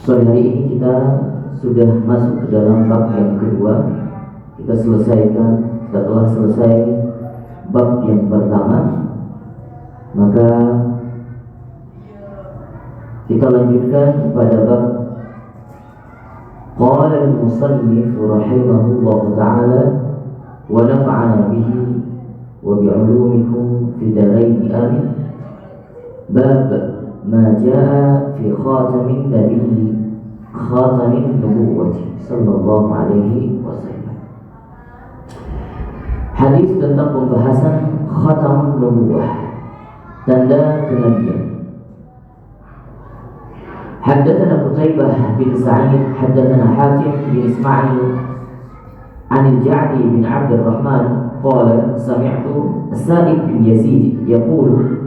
Sore hari ini kita sudah masuk ke dalam bab yang kedua. Kita telah selesai bab yang pertama. Maka kita lanjutkan pada bab qala al-musannif rahimahullah ta'ala wa nafa'ana bihi wa bi'ulumikum fi darain amin. Bab ma jaa fi khatamin nabi khatamin nubuwwati sallallahu alaihi wasallam. Hadis tentang pembahasan khatamun nubuwah, tanda kenabian. Haddatsana Qutaibah bin Sa'id, haddatsana Hatim bin Ismail an al-Ja'di bin Abd al-Rahman qala sami'tu Sa'id bin Yazid yaqulu.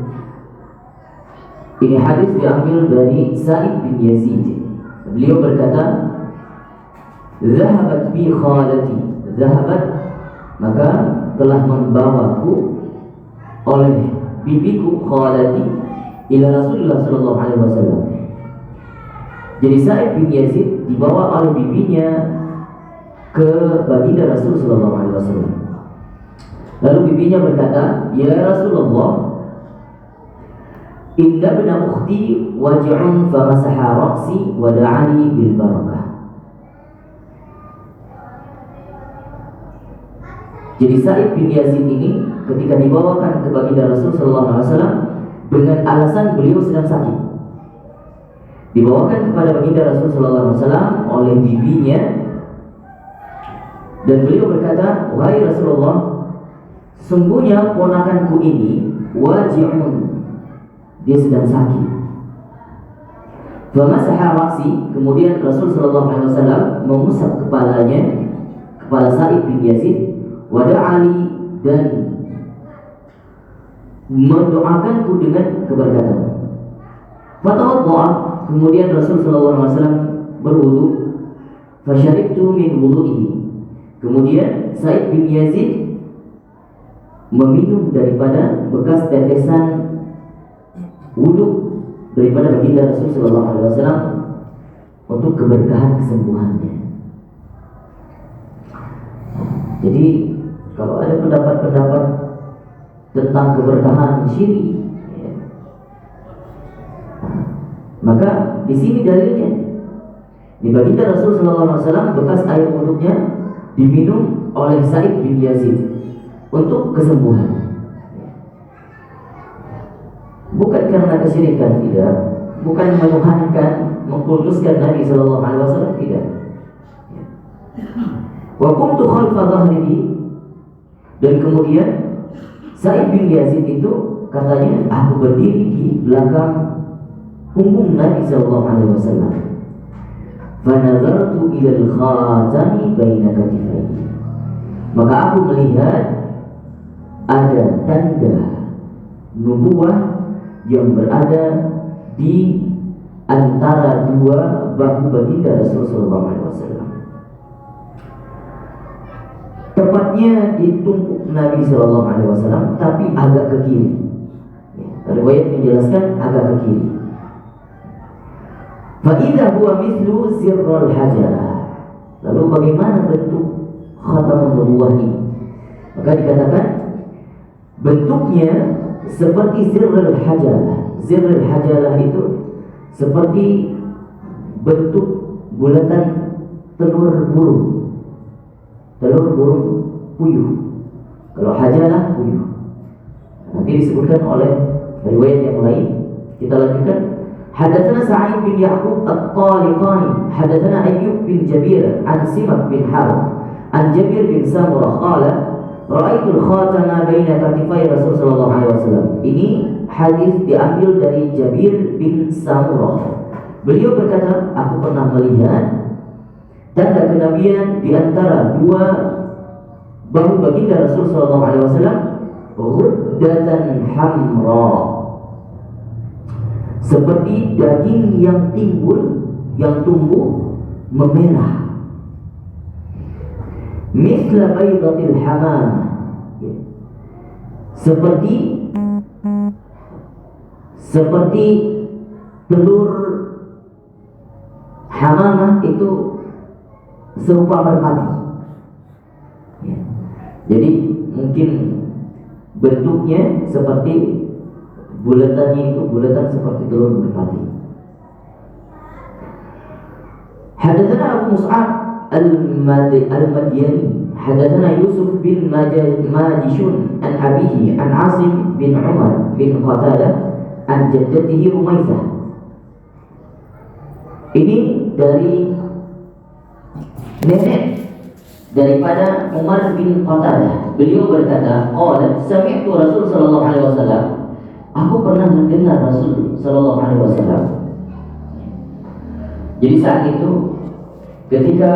Ini hadis diambil dari Sa'id bin Yazid. Beliau berkata, "Zahabat bi khalati." Zahabat, maka telah membawaku oleh bibiku khalati ila Rasulullah sallallahu alaihi wasallam. Jadi Sa'id bin Yazid dibawa oleh bibinya ke baginda Rasul sallallahu alaihi wasallam. Lalu bibinya berkata, "Ya Rasulullah, inna ibna ukhti waj'un famasaha ra'si wa da'ani bil barakah." Jadi Sa'id bin Yazid ini ketika dibawakan ke baginda Rasul sallallahu alaihi wasallam dengan alasan beliau sedang sakit. Dibawakan kepada baginda Rasul sallallahu alaihi wasallam oleh bibinya, dan beliau berkata, "Wahai Rasulullah, sungguhnya ponakanku ini waj'un, dia sedang sakit." Famasaha ra'si, kemudian Rasul sallallahu alaihi wasallam mengusap kepalanya, kepala Sa'id bin Yazid, wa da'ali, dan mendoakanku dengan keberkatan. Fatawadda'a, kemudian Rasul sallallahu alaihi wasallam berwudu. Fasyaribtu min wudu'ihi, kemudian Sa'id bin Yazid meminum daripada bekas tetesan wudu daripada baginda Rasul sallallahu alaihi wasallam untuk keberkahan kesembuhannya. Jadi kalau ada pendapat-pendapat tentang keberkahan syirik, maka di sini dalilnya. Di baginda Rasul sallallahu alaihi wasallam bekas air wuduknya diminum oleh Sa'id bin Yazid untuk kesembuhan. Bukan karena kesyirikan, tidak. Bukan menuhankan, mengkuduskan Nabi sallallahu alaihi wasallam, tidak. Wa kuntu khalfa dhahrihi, dan kemudian Sa'id bin Yazid itu katanya, aku berdiri di belakang punggung Nabi sallallahu alaihi wasallam. Fa nazartu ila al-khatami baina katifaihi, maka aku melihat ada tanda nubuwah yang berada di antara dua bahu baginda Rasul sallallahu alaihi wasallam. Tepatnya di tungku Nabi sallallahu alaihi wasallam, tapi agak ke kiri. Riwayat menjelaskan agak ke kiri. Fa idza huwa mithlu zirrul hajarah. Lalu bagaimana bentuk khatamun nubuwah ini? Maka dikatakan bentuknya seperti zirrul hajarah. Zirrul hajarah itu seperti bentuk bulatan telur burung. Telur burung puyuh. Kalau hajarah puyuh. Nanti disebutkan oleh riwayat yang lain. Kita lanjutkan. Hadatsana Sa'id bin Ya'qub at-Taliqani, hadatsana Ayyub bin Jabir an Simak bin Harb an Jabir bin Samurah qala ra'aitul khatama baina katifai Rasul sallallahu alaihi wasallam. Ini hadis diambil dari Jabir bin Samurah. Beliau berkata, aku pernah melihat tanda kenabian di antara dua bahu baginda Rasul sallallahu alaihi wasallam, ghuddatan hamra, seperti daging yang tumbuh memerah, mithla baydatil hamam, seperti telur Hamamah itu serupa merpati. Ya. Jadi mungkin bentuknya seperti bulatannya itu bulatan seperti telur merpati. Hadatsana Abu Mus'ab al-Madyani, hadatsana Yusuf bin Majishun an abihi an Asim bin Umar bin Qatadah an jaddatihi Rumaisah. Ini dari nenek daripada Umar bin Qatadah. Beliau berkata, "Qala sami'tu Rasul sallallahu alaihi wasallam." Aku pernah mendengar Rasul sallallahu alaihi wasallam. Jadi saat itu ketika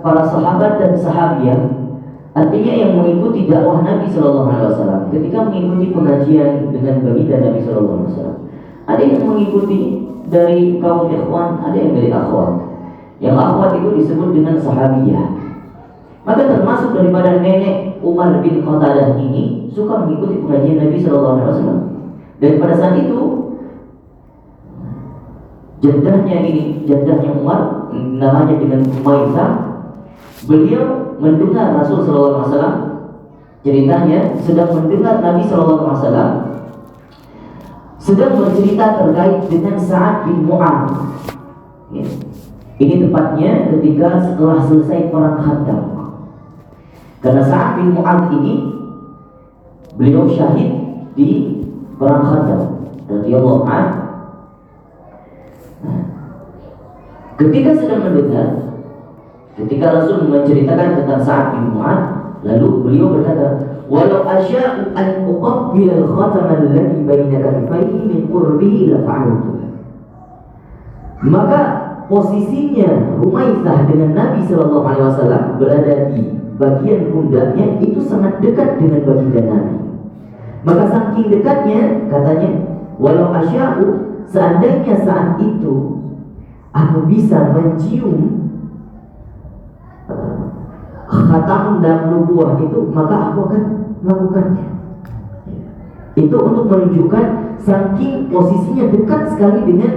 para sahabat dan sahabiah, artinya yang mengikuti dakwah Nabi sallallahu alaihi wasallam, ketika mengikuti pengajian dengan baginda Nabi sallallahu alaihi wasallam, ada yang mengikuti dari kaum ikhwan, ada yang dari akhwat. Yang akhwat itu disebut dengan sahabiyah. Maka termasuk daripada nenek Umar bin Qatadah ini suka mengikuti pengajian Nabi sallallahu alaihi wasallam. Dan pada saat itu jaddahnya Umar, namanya dengan Rumaisah, beliau mendengar Rasul sallallahu alaihi wasallam, ceritanya sedang mendengar Nabi sallallahu alaihi wasallam sedang bercerita terkait dengan Sa'ad bin Mu'adz. Ya. Ini tepatnya ketika setelah selesai perang Khandaq. Karena Sa'ad bin Mu'adz ini beliau syahid di perang Khandaq radhiyallahu anhu. Ketika sedang mendengar, ketika Rasul menceritakan tentang Sa'ad bin Mu'adz, lalu beliau berkata, "Walau asya'u an uqabbil al-khatam alladhi baina katifaihi min qurbihi la fa'altu." Maka posisinya Rumaisah dengan Nabi sallallahu alaihi wasallam berada di bagian pundaknya itu sangat dekat dengan baginda Nabi. Maka saking dekatnya, katanya, walau asya'u, seandainya saat itu aku bisa mencium khatam dan nubuwah itu, maka aku akan melakukannya. Itu untuk menunjukkan saking posisinya dekat sekali dengan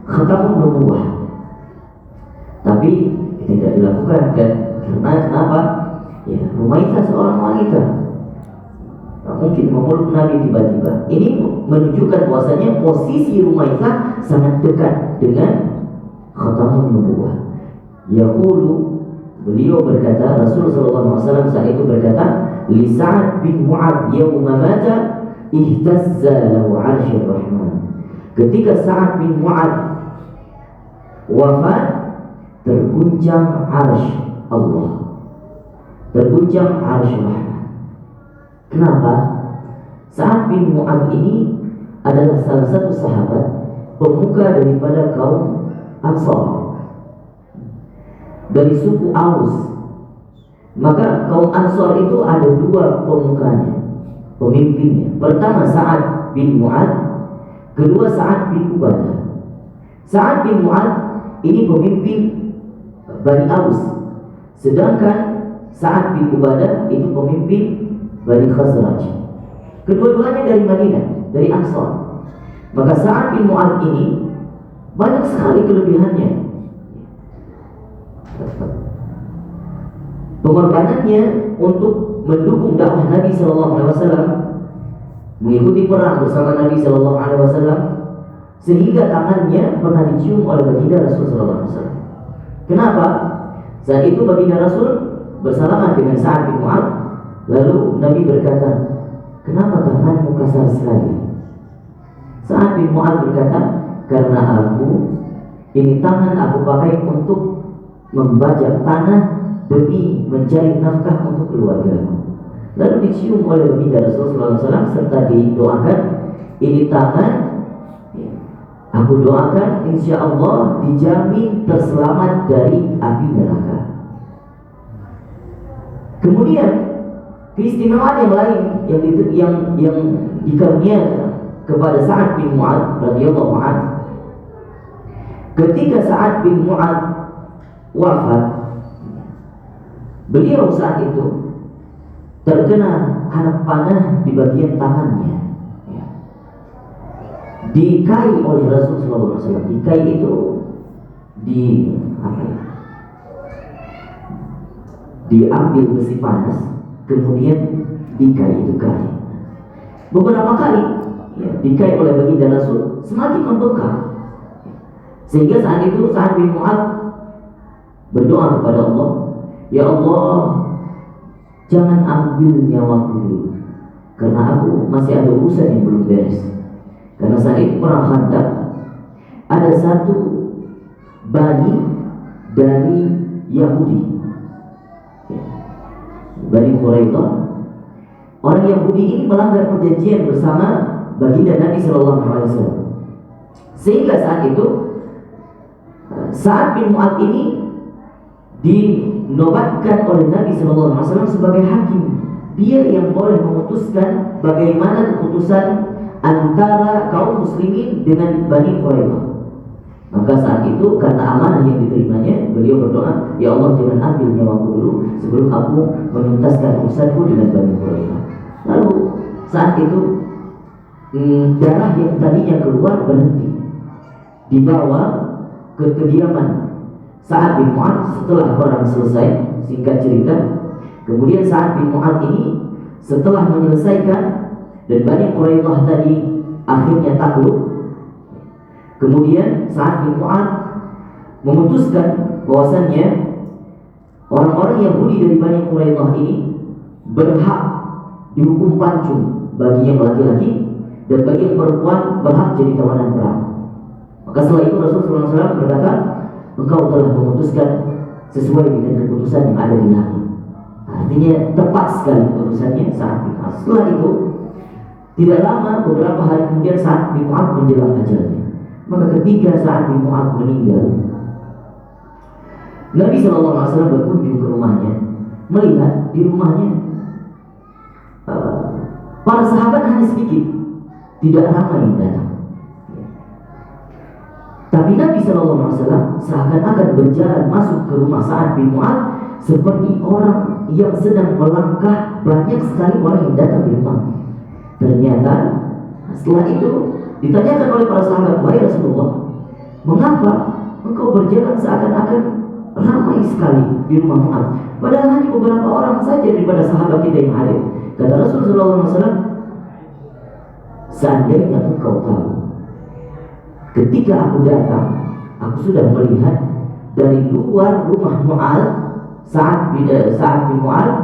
khatam nubuwah. Tapi tidak dilakukan kan? Karena kenapa? Ya, Rumaisah seorang wanita, tak mungkin memeluk Nabi tiba-tiba. Ini menunjukkan bahwasanya posisi Rumaisah sangat dekat dengan khatamun nubuwah. Yaqulu, beliau berkata, Rasul sallallahu alaihi wasallam saat itu berkata, li Sa'ad bin Mu'adz yawma mata ihtazza lahu 'arsyur rahman. Ketika Sa'ad bin Mu'adz wafat, terguncang 'arsy Allah, terguncang 'arsy Rahman. Kenapa? Sa'ad bin Mu'adz ini adalah salah satu sahabat pemuka daripada kaum Ansar, dari suku Aus. Maka kaum Ansar itu ada dua pemukanya, pemimpinnya. Pertama Sa'ad bin Mu'adz, kedua Sa'ad bin Ubadah. Sa'ad bin Mu'adz ini pemimpin Bani Aus, sedangkan Sa'ad bin Ubadah itu pemimpin Bani Khazraj. Kedua-duanya dari Madinah, dari Ansar. Maka Sa'ad bin Mu'adz ini banyak sekali kelebihannya. Pengorbanannya untuk mendukung dakwah Nabi sallallahu alaihi wasallam, mengikuti perang bersama Nabi sallallahu alaihi wasallam, sehingga tangannya pernah dicium oleh baginda Rasul sallallahu alaihi wasallam. Kenapa? Saat itu baginda Rasul bersalaman dengan Sa'ad bin Mu'adz, lalu Nabi berkata, "Kenapa tanganmu kasar sekali?" Sa'ad bin Mu'adz berkata, "Karena ini tangan aku pakai untuk membajak tanah demi mencari nafkah untuk keluarga." Lalu dicium oleh baginda Rasulullah SAW serta didoakan, "Ini tangan, aku doakan insya Allah dijamin terselamat dari api neraka." Kemudian keistimewaan yang lain yang dikaruniakan kepada Sa'ad bin Mu'adz radhiyallahu anhu, ketika Sa'ad bin Mu'adz wafat, beliau saat itu terkena anak panah di bagian tangannya, dikai oleh Rasulullah SAW. Dikai itu di apa ya, diambil besi panas, kemudian dikai, itu kai. Beberapa kali ya, dikai oleh baginda Rasul, semakin membengkak, sehingga saat itu Sa'ad bin Mu'adz berdoa kepada Allah, ya Allah, jangan ambil nyawaku dulu, karena aku masih ada urusan yang belum beres. Karena saat itu perang Khandaq, ada satu bani dari Yahudi, Bani Quraidah. Orang Yahudi ini melanggar perjanjian bersama baginda Nabi Sallallahu Alaihi Wasallam, sehingga saat itu Sa'ad bin Mu'adz ini dinobatkan oleh Nabi Sallallahu Alaihi Wasallam sebagai hakim. Dia yang boleh memutuskan bagaimana keputusan antara kaum muslimin dengan Bani Quraidah. Maka saat itu karena amanah yang diterimanya, beliau berdoa, ya Allah, jangan ambil nyawaku dulu sebelum aku menuntaskan urusanku dengan Bani Quraidah. Lalu saat itu darah yang tadinya keluar berhenti, dibawa ke kediaman Sa'ad bin Mu'adz setelah perang selesai. Singkat cerita, kemudian Sa'ad bin Mu'adz ini setelah menyelesaikan dan Bani Quraidah tadi akhirnya takluk, kemudian Sa'ad bin Mu'adz memutuskan bahwasannya orang-orang Yahudi dari Bani Quraidah ini berhak dihukum pancung, bagi yang laki-laki, dan bagi yang perempuan berhak jadi tawanan perang. Maka setelah itu Rasulullah SAW berkata, engkau telah memutuskan sesuai dengan keputusan yang ada di langit. Artinya tepat sekali keputusannya Sa'ad bin Mu'adz. Setelah itu tidak lama, beberapa hari kemudian Sa'ad bin Mu'adz menjelang ajalnya. Maka ketika Sa'ad bin Mu'adz meninggal, Nabi SAW berkunjung ke rumahnya, melihat di rumahnya para sahabat hanya sedikit, tidak ramai yang datang. Tapi Nabi SAW seakan-akan berjalan masuk ke rumah Sa'ad bin Mu'adz seperti orang yang sedang melangkah, banyak sekali orang yang datang di rumah. Ternyata setelah itu ditanyakan oleh para sahabat, wahai Rasulullah, mengapa engkau berjalan seakan-akan ramai sekali di rumah Mu'adz, padahal hanya beberapa orang saja daripada sahabat kita yang hadir. Kata Rasulullah SAW, seandainya engkau tahu, ketika aku datang, aku sudah melihat dari luar rumah Mu'adz, Sa'ad bin Mu'adz,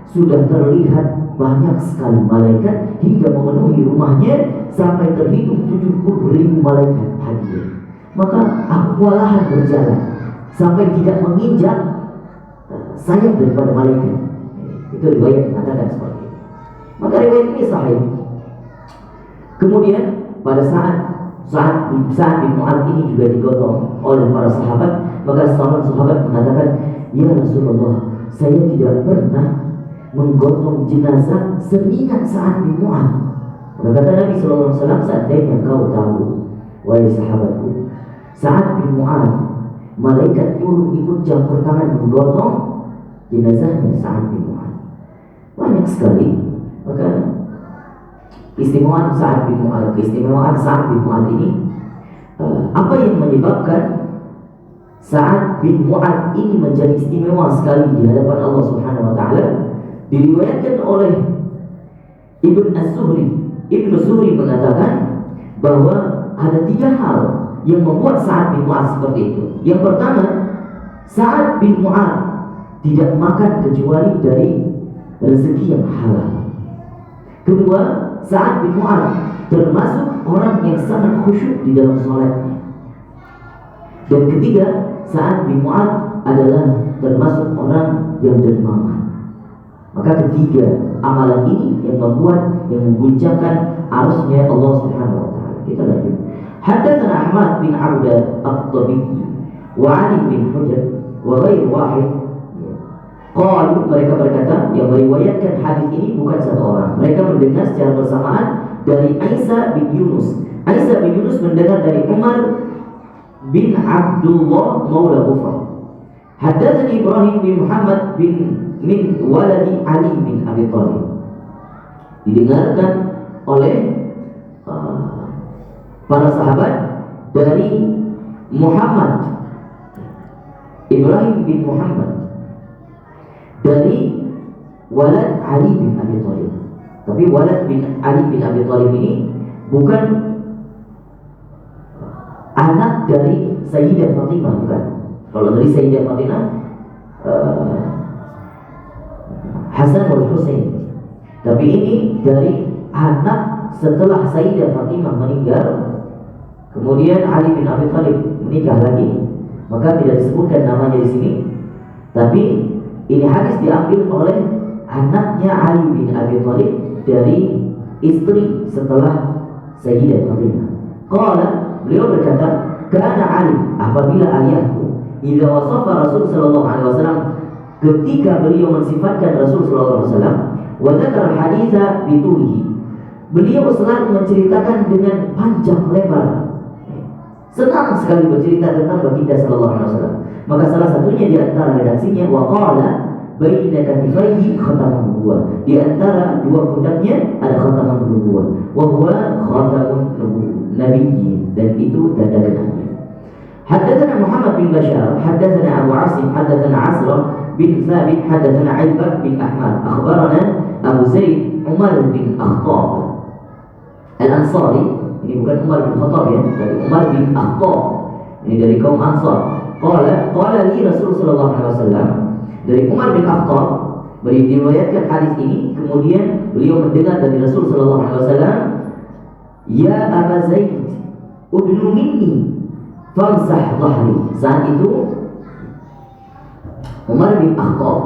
sudah terlihat banyak sekali malaikat hingga memenuhi rumahnya, sampai terhitung 70.000 malaikat hadir. Maka aku kewalahan berjalan sampai tidak menginjak sayap daripada malaikat. Itu riwayat mengatakan seperti itu. Maka riwayat ini sahih. Kemudian pada saat Sa'ad bin Mu'adz ini juga digotong oleh para sahabat, maka sahabat mengatakan, ya Rasulullah, saya tidak pernah menggotong jenazah seringan Sa'ad bin Mu'adz. Maka kata Nabi SAW, seandainya kau tahu, wahai sahabatku, Sa'ad bin Mu'adz, malaikat turun ikut campur tangan menggotong jenazahnya Sa'ad bin Mu'adz. Banyak sekali. Maka keistimewaan Sa'ad bin Mu'adz ini, apa yang menyebabkan Sa'ad bin Mu'adz ini menjadi istimewa sekali di hadapan Allah Subhanahu wa taala, diriwayatkan oleh Ibnu Zuhri mengatakan bahwa ada 3 hal yang membuat Sa'ad bin Mu'adz seperti itu. Yang pertama, Sa'ad bin Mu'adz tidak makan kecuali dari rezeki yang halal. Kedua, Sa'ad bin Mu'adz termasuk orang yang sangat khusyuk di dalam sholatnya. Dan ketiga, Sa'ad bin Mu'adz adalah termasuk orang yang dermawan. Maka ketiga amalan ini yang membuat, yang mengguncangkan arusnya Allah Subhanahu wa taala. Kita lanjut. Haddatsana Ahmad bin Abdah At-Tabi'i wa Ali bin Hujr wa ghair wahid. Qalu, mereka berkata, yang meriwayatkan hadis ini bukan satu orang. Mereka mendengar secara bersamaan dari Aisyah bin Yunus. Aisyah bin Yunus mendengar dari Umar bin Abdullah Maula Ghufar. Haddatsani Ibrahim bin Muhammad bin min waladi Ali bin Abi Thalib. Didengarkan oleh para sahabat dari Muhammad Ibrahim bin Muhammad dari walad Ali bin Abi Thalib. Tapi walad bin Ali bin Abi Thalib ini bukan anak dari Sayyidah Fatimah, bukan. Kalau dari Sayyidah Fatimah Hasan wal Husain. Tapi ini dari anak setelah Sayyidah Fatimah meninggal, kemudian Ali bin Abi Thalib menikah lagi, maka tidak disebutkan namanya di sini. Tapi ini hadis diambil oleh anaknya Ali bin Abi Thalib dari istri setelah Sayyidah Fatimah. Qala, beliau berkata, "Kana Ali, apabila ayahku idza wasafa Rasul sallallahu alaihi wasallam, ketika beliau mensifatkan Rasul sallallahu alaihi wasallam, wa dzakara haditsa bitulihi, beliau selalu menceritakan dengan panjang lebar. Senang sekali bercerita tentang baginda sallallahu alaihi wasallam. Maka salah satunya di antara redaksinya, wa qala baina katifaihi khatamun nubuwah. Di antara dua pundaknya ada khatamun nubuwah. Wa huwa khatamun nabiyyin, dan itu tanda genapnya. Haddatsana Muhammad bin Bashar, haddatsana Abu Asim, haddatsana Asram bin Thabit, haddatsana Aibad bin Ahmad, akhbarana Abu Zaid Umar bin Khattab Al-Ansari. Ini bukan Umar bin Khattab ya, tapi Umar bin Khattab. Ini dari kaum Ansar. Qala li Rasul sallallahu alaihi wasallam, dari Umar bin Khattab beliau diriwayatkan hadis ini, kemudian beliau mendengar dari Rasul sallallahu alaihi wasallam, "Ya Aba Zaid, udnu minni famsah dhahri." Saat itu Umar bin Khattab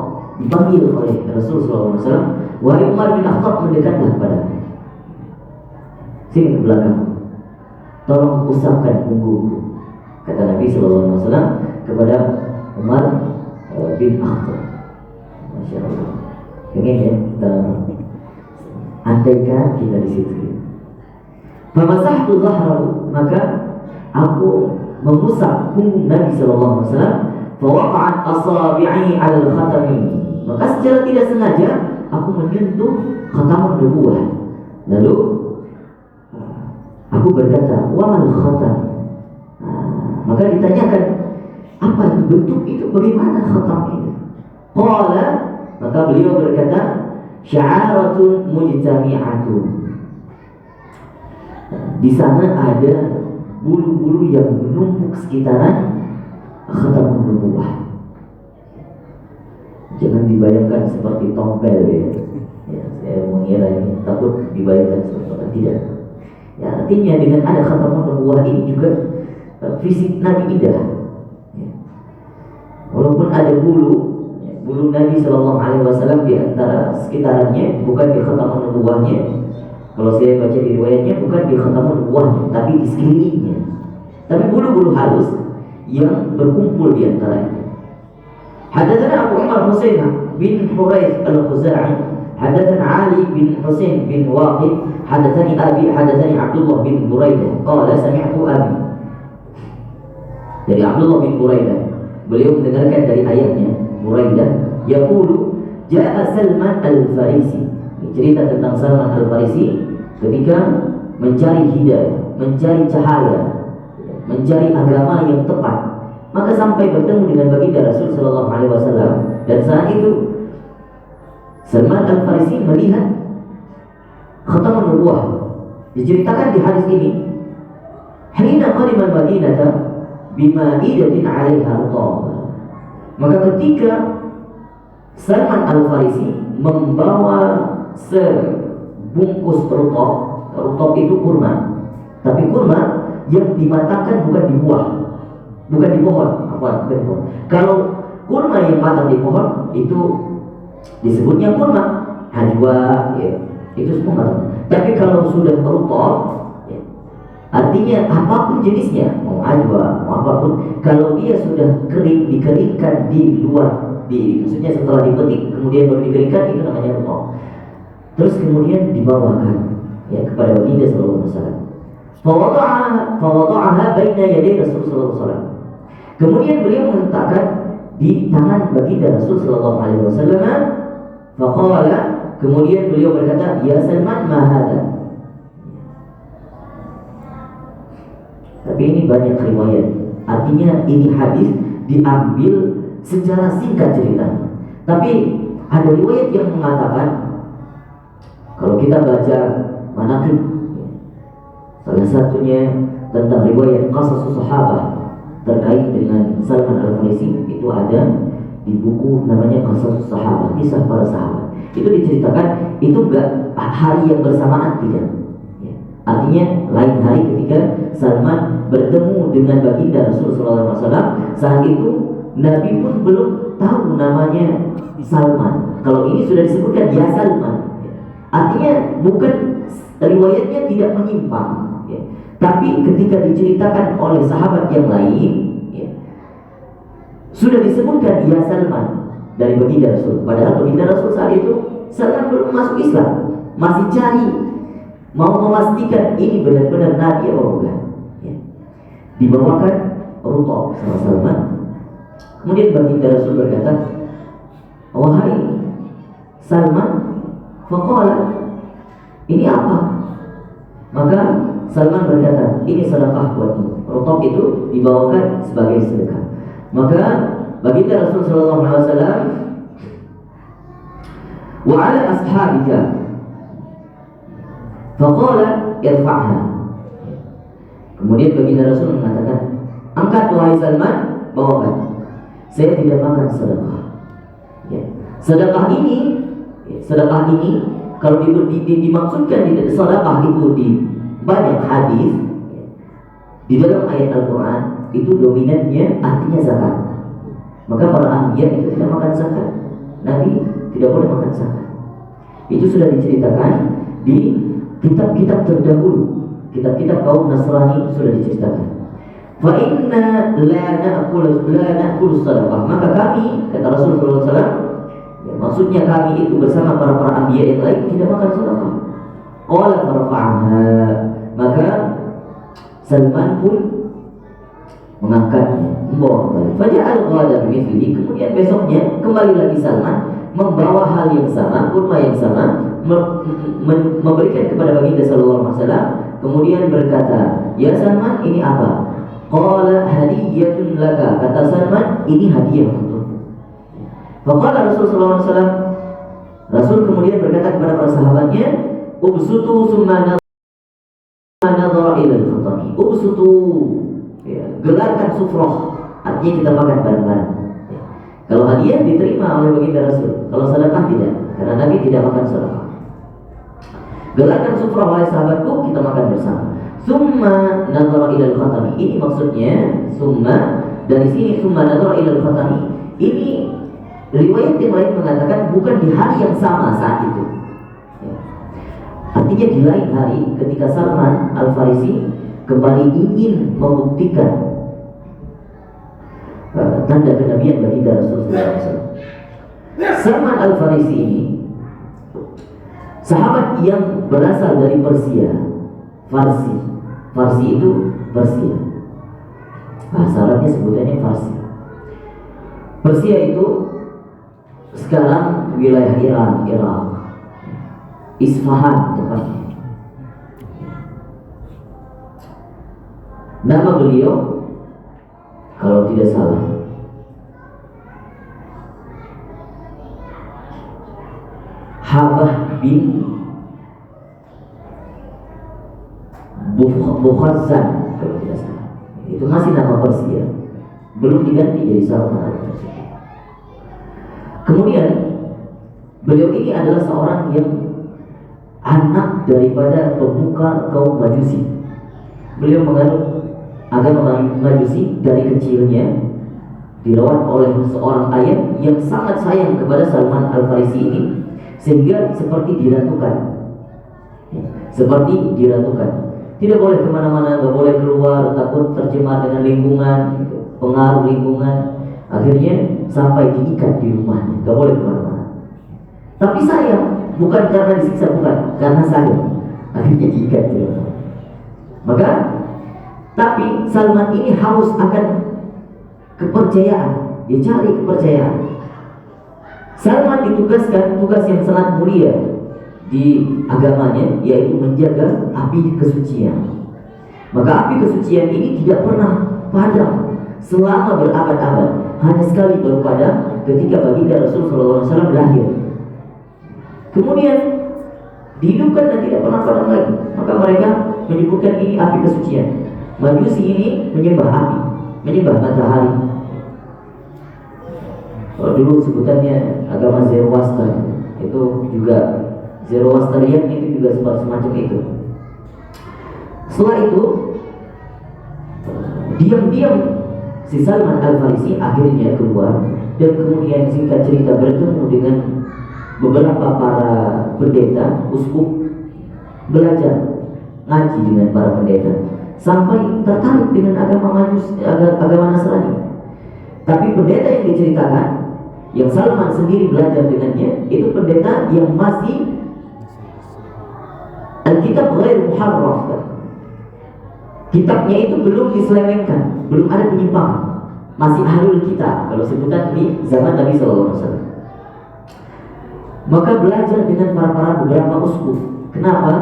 dipanggil oleh Rasul sallallahu alaihi wasallam, "Wahai Umar bin Khattab, mendekatlah padaku. Sini ke belakang, tolong usapkan punggungku," kata Nabi sallallahu alaihi wasallam kepada Umar bin Khattab. Masya Allah. Pengen ya kita andaikan kita di situ. Famasahtu dhahrahu, maka aku mengusap punggung Nabi sallallahu alaihi wasallam. Fawaqa'at asabi'i 'ala al-khatami, maka secara tidak sengaja aku menyentuh khatamun nubuwah. Lalu aku berkata, "Wa mal khatam?" Maka ditanyakan, apa itu bentuk itu, bagaimana khatam itu? Qala, maka beliau berkata, "Sya'aratun mujtami'atun." Di sana ada bulu-bulu yang menumpuk sekitaran khatamun nubuwah. Jangan dibayangkan seperti tompel ya. Saya mengira ini takut dibayangkan seperti itu. Tidak. Ya, artinya dengan ada khatamun nubuwah ini juga fisik Nabi indah. Ya. Walaupun ada bulu Nabi Shallallahu Alaihi Wasallam di antara sekitarannya, bukan di khatamun nubuwahnya. Kalau saya baca di riwayatnya, bukan di khatamun nubuwahnya, tapi di sekelilingnya. Tapi bulu-bulu halus yang berkumpul di antaranya. Hadatsana Abu Umar Husain bin Huraits al-Khuzai, hadatsana Ali bin Husain bin Waqid, hadatsani Abi, hadatsani Abdullah bin Buraidah, qala sami'tu Abi. Dari Abdullah bin Buraidah, beliau mendengarkan dari ayahnya Buraidah, yaqulu ja'a Salman al-Farisi. Cerita tentang Salman al-Farisi ketika mencari hidayah, mencari cahaya, mencari agama yang tepat, maka sampai bertemu dengan baginda Rasul sallallahu alaihi wasallam. Dan saat itu Salman al-Farisi melihat khatamun nubuwah. Diceritakan di hadis ini, hina qadima al-Madinata bima'idatin 'alaiha rutab. Maka ketika Salman al-Farisi membawa sebungkus rutab itu kurma, tapi kurma yang dimatangkan bukan di buah, bukan di pohon, bukan di pohon. Kalau kurma yang matang di pohon itu disebutnya kurma, ajwa, ya, itu semua matang. Tapi kalau sudah rutab, ya, artinya apapun jenisnya, mau ajwa, mau apapun, kalau dia sudah kering, dikeringkan di luar, maksudnya setelah dipetik kemudian baru dikeringkan, itu namanya rutab. Terus kemudian dibawakan ya kepada baginda sallallahu alaihi wasallam. Fawada'aha baina yaday Rasul sallallahu alaihi wasallam. Kemudian beliau meletakkan di tangan baginda Rasul sallallahu alaihi wasallam. Faqala, kemudian beliau berkata, "Ya Salman, ma hadha?" Tapi ini banyak riwayat. Artinya ini hadis diambil secara singkat ceritanya. Tapi ada riwayat yang mengatakan, kalau kita baca manaqib, salah satunya tentang riwayat qasas sahabah terkait dengan Salman Al-Farisi, itu ada di buku namanya Qasas Sahabah, kisah para sahabat. Itu diceritakan, itu enggak hari yang bersamaan, tidak. Artinya lain hari ketika Salman bertemu dengan baginda Rasulullah SAW. Saat itu Nabi pun belum tahu namanya Salman. Kalau ini sudah disebutkan ya Salman, artinya bukan, riwayatnya tidak menyimpang, tapi ketika diceritakan oleh sahabat yang lain, sudah disebutkan ya Salman dari baginda Rasul. Padahal baginda Rasul saat itu Salman belum masuk Islam, masih cari, mau memastikan ini benar-benar Nabi atau bukan. Dibawakan rutab sama Salman. Kemudian baginda Rasul berkata, wahai Salman, faqala, ini apa? Maka Salman berkata, ini sedekah buatmu. Rutab itu dibawakan sebagai sedekah. Maka baginda Rasul sallallahu alaihi wasallam, wa ala ashabika, faqala irfa'ha. Kemudian baginda Rasul mengatakan, angkat wahai Salman, bawakan. Saya tidak makan sedekah. Sedekah ini kalau dimaksudkan di sedekah itu di banyak hadis, di dalam ayat Al-Quran itu dominannya artinya zakat. Maka para anbiya itu tidak makan zakat. Nabi tidak boleh makan zakat. Itu sudah diceritakan di kitab-kitab terdahulu. Kitab-kitab kaum Nasrani sudah diceritakan. Fa inna la na'kulu sadaqah. Maka kami, kata Rasulullah SAW, maksudnya kami itu bersama para anbiya yang lain tidak makan sedekah. Qala farafa'aha. Maka Salman pun mengangkatnya, membawa kembali. Faja'al ghada bimithlihi. Kemudian besoknya kembali lagi Salman membawa hal yang sama, kurma yang sama, memberikan kepada baginda sallallahu alaihi wasallam. Kemudian berkata, ya Salman, ini apa? Qala hadiyatun laka. Kata Salman, ini hadiah untukmu. Faqala Rasulullah SAW, Rasul kemudian berkata kepada para sahabatnya, ubsutu summa nadhara ila al-khatami. Ubsutu, gelarkan sufrah, artinya kita makan bareng-bareng. Kalau hadiah diterima oleh baginda Rasul, kalau sedekah tidak, karena Nabi tidak makan sedekah. Gelarkan sufrah oleh sahabatku, kita makan bersama. Summa nadhara ila al-khatami. Ini maksudnya summa, dari sini summa nadhara ila al-khatami. Ini riwayat yang lain mengatakan bukan di hari yang sama saat itu. Artinya di lain hari ketika Salman Al-Farisi kembali ingin membuktikan tanda kenabian baginda Rasulullah SAW. Salman Al-Farisi ini sahabat yang berasal dari Persia. Farsi itu Persia. Bahasa Arabnya sebutannya Farsi. Persia itu sekarang wilayah Iran, Irak, Isfahan tepatnya. Nama beliau kalau tidak salah Habah bin Bukhazzan kalau tidak salah. Itu masih nama Persia, belum diganti jadi Salman Al-Farisi. Kemudian beliau ini adalah seorang yang anak daripada pemuka kaum Majusi. Beliau menganut agama Majusi dari kecilnya, dirawat oleh seorang ayah yang sangat sayang kepada Salman Al-Farisi ini, sehingga seperti diratukan. Tidak boleh kemana-mana, nggak boleh keluar, takut tercemar dengan lingkungan, pengaruh lingkungan. Akhirnya sampai diikat di rumahnya, nggak boleh kemana-mana. Tapi sayang, bukan karena disiksa, bukan, karena sayang. Akhirnya diikat di rumah. Maka, tapi Salman ini haus akan kepercayaan, dia cari kepercayaan. Salman ditugaskan tugas yang sangat mulia di agamanya, yaitu menjaga api kesucian. Maka api kesucian ini tidak pernah padam selama berabad-abad. hanya sekali baru pada ketika baginda Rasul SAW lahir. Kemudian dihidupkan dan tidak pernah padam lagi. Maka mereka menyebutkan ini api kesucian. Majusi ini menyembah api, menyembah matahari. Kalau dulu sebutannya agama Zoroaster, itu juga Zoroastrian itu juga semacam itu. Setelah itu diam-diam si Salman Al-Farisi akhirnya keluar dan kemudian singkat cerita bertemu dengan beberapa para pendeta, uskup, belajar ngaji dengan para pendeta sampai tertarik dengan agama Nasrani. Tapi pendeta yang diceritakan, yang Salman sendiri belajar dengannya, itu pendeta yang masih Alkitab ghair muharraf. Kitabnya itu belum diselewengkan, belum ada penyimpangan, masih ahlul kitab kalau sebutan di zaman Nabi SAW. Maka belajar dengan para beberapa uskup. Kenapa?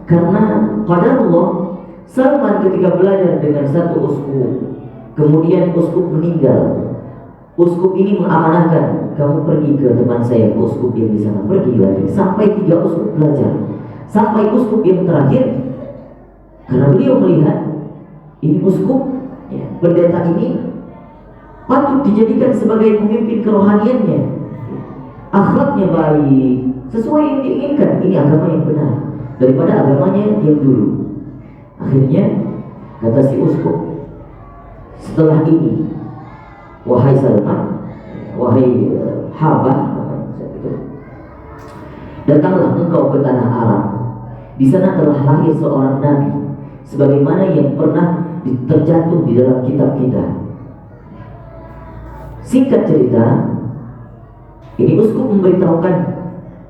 Karena qadarullah, Salman ketika belajar dengan satu uskup, kemudian uskup meninggal. Uskup ini mengamanahkan, kamu pergi ke teman saya, uskup yang di sana. Pergi lagi sampai 3 uskup belajar, sampai uskup yang terakhir, karena beliau melihat ini uskup, ya, pendeta ini patut dijadikan sebagai pemimpin kerohaniannya, akhlaknya baik, sesuai yang diinginkan. Ini agama yang benar daripada agamanya yang dulu. Akhirnya kata si uskup, setelah ini wahai Salman, wahai Habah, datanglah engkau ke tanah Arab. Di sana telah lahir seorang nabi, sebagaimana yang pernah tercantum di dalam kitab kita. Singkat cerita, ini uskup memberitahukan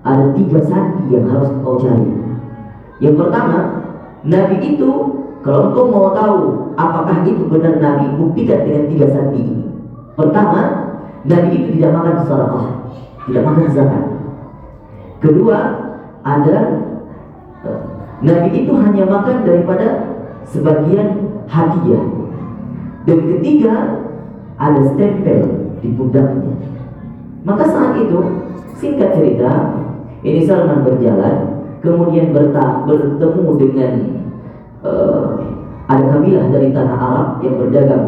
ada 3 sandi yang harus engkau cari. Yang pertama, nabi itu, kalau engkau mau tahu apakah itu benar nabi, buktikan dengan 3 sandi ini. Pertama, nabi itu tidak makan sedekah, tidak makan zakat. Kedua, ada nabi itu hanya makan daripada sebagian hadiah. Dan ketiga, ada stempel di pundaknya. Maka saat itu, singkat cerita, ini Salman berjalan, kemudian bertemu dengan ada kabilah dari tanah Arab yang berdagang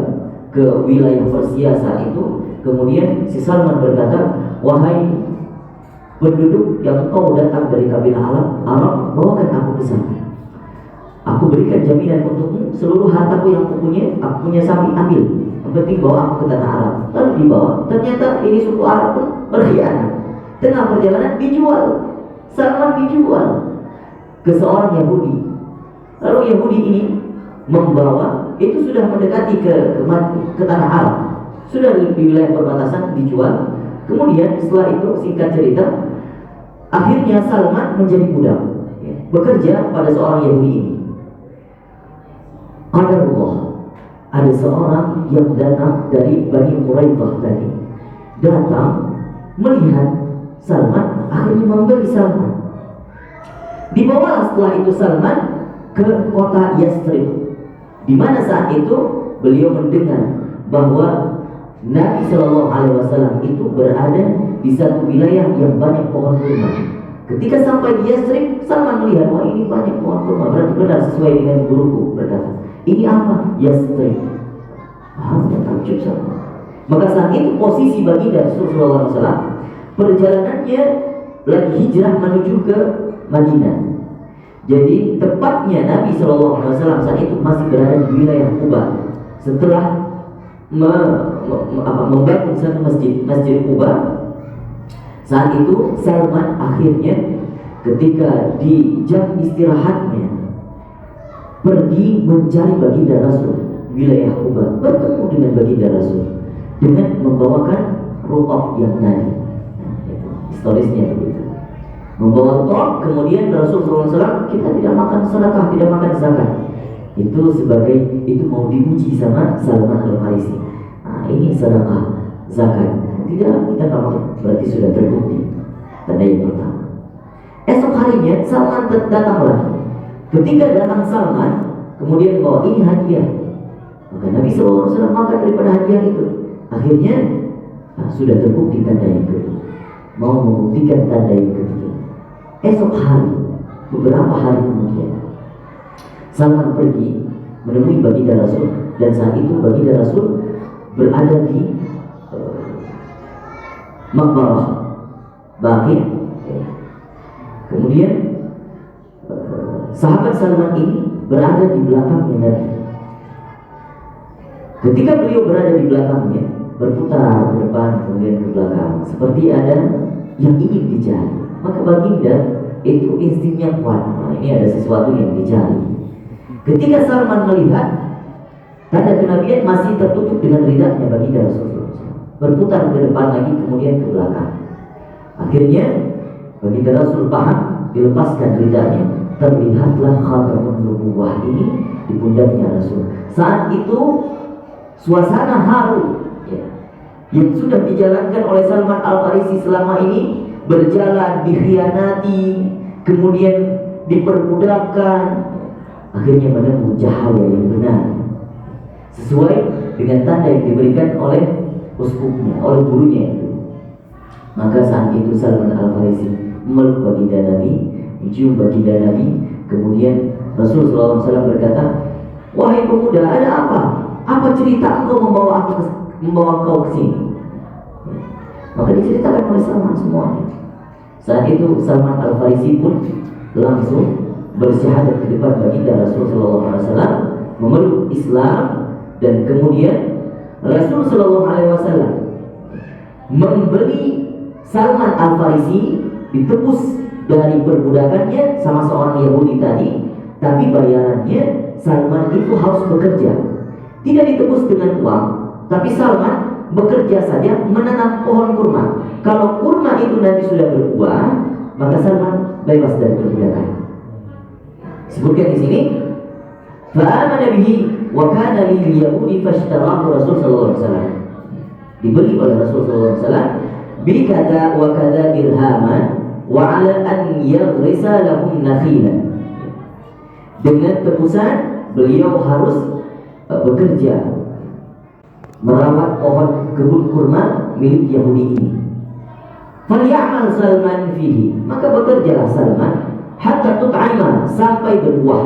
ke wilayah Persia saat itu. Kemudian si Salman berkata, wahai penduduk yang engkau datang dari kabilah Arab, bawakan aku ke sana. Aku berikan jaminan untukmu, seluruh hartaku yang aku punya sapi, ambil. Yang penting bawa aku ke tanah Arab. Lalu dibawa. Ternyata ini suku Arab pun berkhianat. Tengah perjalanan dijual. Salman dijual ke seorang Yahudi. Lalu Yahudi ini membawa, itu sudah mendekati ke tanah Arab, sudah di wilayah perbatasan, dijual. Kemudian setelah itu, singkat cerita, akhirnya Salman menjadi budak, bekerja pada seorang Yahudi ini. Qadarullah, ada seorang yang datang dari Bani Quraidah tadi, datang melihat Salman, akhirnya membeli Salman. Dibawalah setelah itu Salman ke kota Yathrib, di mana saat itu beliau mendengar bahwa Nabi Shallallahu Alaihi Wasallam itu berada di satu wilayah yang banyak pohon kurma. Ketika sampai di Yathrib, Salman melihat, wah ini banyak pohon kurma, berarti benar sesuai dengan guruku. Berkata, ini apa? Yathrib. Takjub Salman. Maka saat itu posisi baginda Rasulullah SAW, perjalanannya lagi hijrah menuju ke Madinah. Jadi tepatnya Nabi SAW saat itu masih berada di wilayah Kuba. Setelah membangun satu masjid Kuba, saat itu Salman akhirnya ketika di jam istirahatnya pergi mencari baginda Rasul wilayah Kuba, bertemu dengan baginda Rasul dengan membawakan ruqab yang tadi. Historisnya begitu. Membawa ruqab, kemudian Rasulullah SAW, kita tidak makan sedekah, tidak makan zakat. Itu mau diuji sama Salman Al-Farisi. Nah, ini sedekah, zakat. Tidak, kita tidak makan, berarti sudah terbukti. Tanda yang pertama. Esok harinya Salman datang lagi. Ketika datang Salman, kemudian bawa ini hadiah. Maka Nabi SAW makan daripada hadiah itu. Akhirnya Nah, sudah terbukti tanda yang kedua, mau membuktikan tanda yang ketiga. Esok hari, beberapa hari kemudian, Salman pergi menemui baginda Rasul, dan saat itu baginda Rasul berada di Maqbarah Baqi'. Kemudian sahabat Salman ini berada di belakangnya Nabi. Ketika beliau berada di belakangnya, berputar ke depan kemudian ke belakang, seperti ada yang ingin dicari. Maka baginda itu instingnya kuat. Nah, ini ada sesuatu yang dicari. Ketika Salman melihat tanda kenabian masih tertutup dengan ridaknya baginda Rasulullah, berputar ke depan lagi kemudian ke belakang. Akhirnya baginda Rasul paham, dilepaskan ridaknya, terlihatlah khatamun nubuwah ini di pundaknya Rasul. Saat itu suasana haru yang sudah dijalankan oleh Salman Al-Farisi selama ini, berjalan, dikhianati, kemudian diperbudakkan, akhirnya menemui cahaya yang benar sesuai dengan tanda yang diberikan oleh uskupnya, oleh gurunya itu. Maka saat itu Salman Al-Farisi memeluk baginda Nabi, mencium baginda Nabi. Kemudian Rasulullah SAW berkata, "Wahai pemuda, ada apa? Apa cerita engkau membawa kau ke sini?" Maka diceritakan oleh Salman semuanya. Saat itu Salman Al-Farisi pun langsung bersyahadat di depan baginda Rasulullah SAW, memeluk Islam, dan kemudian Rasulullah SAW memberi Salman Al-Farisi ditebus dari perbudakannya sama seorang Yahudi tadi, tapi bayarannya Salman itu harus bekerja. Tidak ditebus dengan uang, tapi Salman bekerja saja menanam pohon kurma. Kalau kurma itu nanti sudah berbuah, maka Salman bebas dari perbudakan. Sebutkan di sini, fa'amana bihi wa kana lil yahudi fashtarahu Rasul sallallahu alaihi wasallam. Dibeli oleh Rasul sallallahu alaihi wasallam bi kada wa kada dirhaman wa ala an yaghrisa lahum nakhilan. Dengan tebusan beliau harus bekerja merawat pohon kebun kurma milik Yahudi ini. Falyamal Salman fihi, maka bekerjalah Salman hatta tut'ima, sampai berbuah.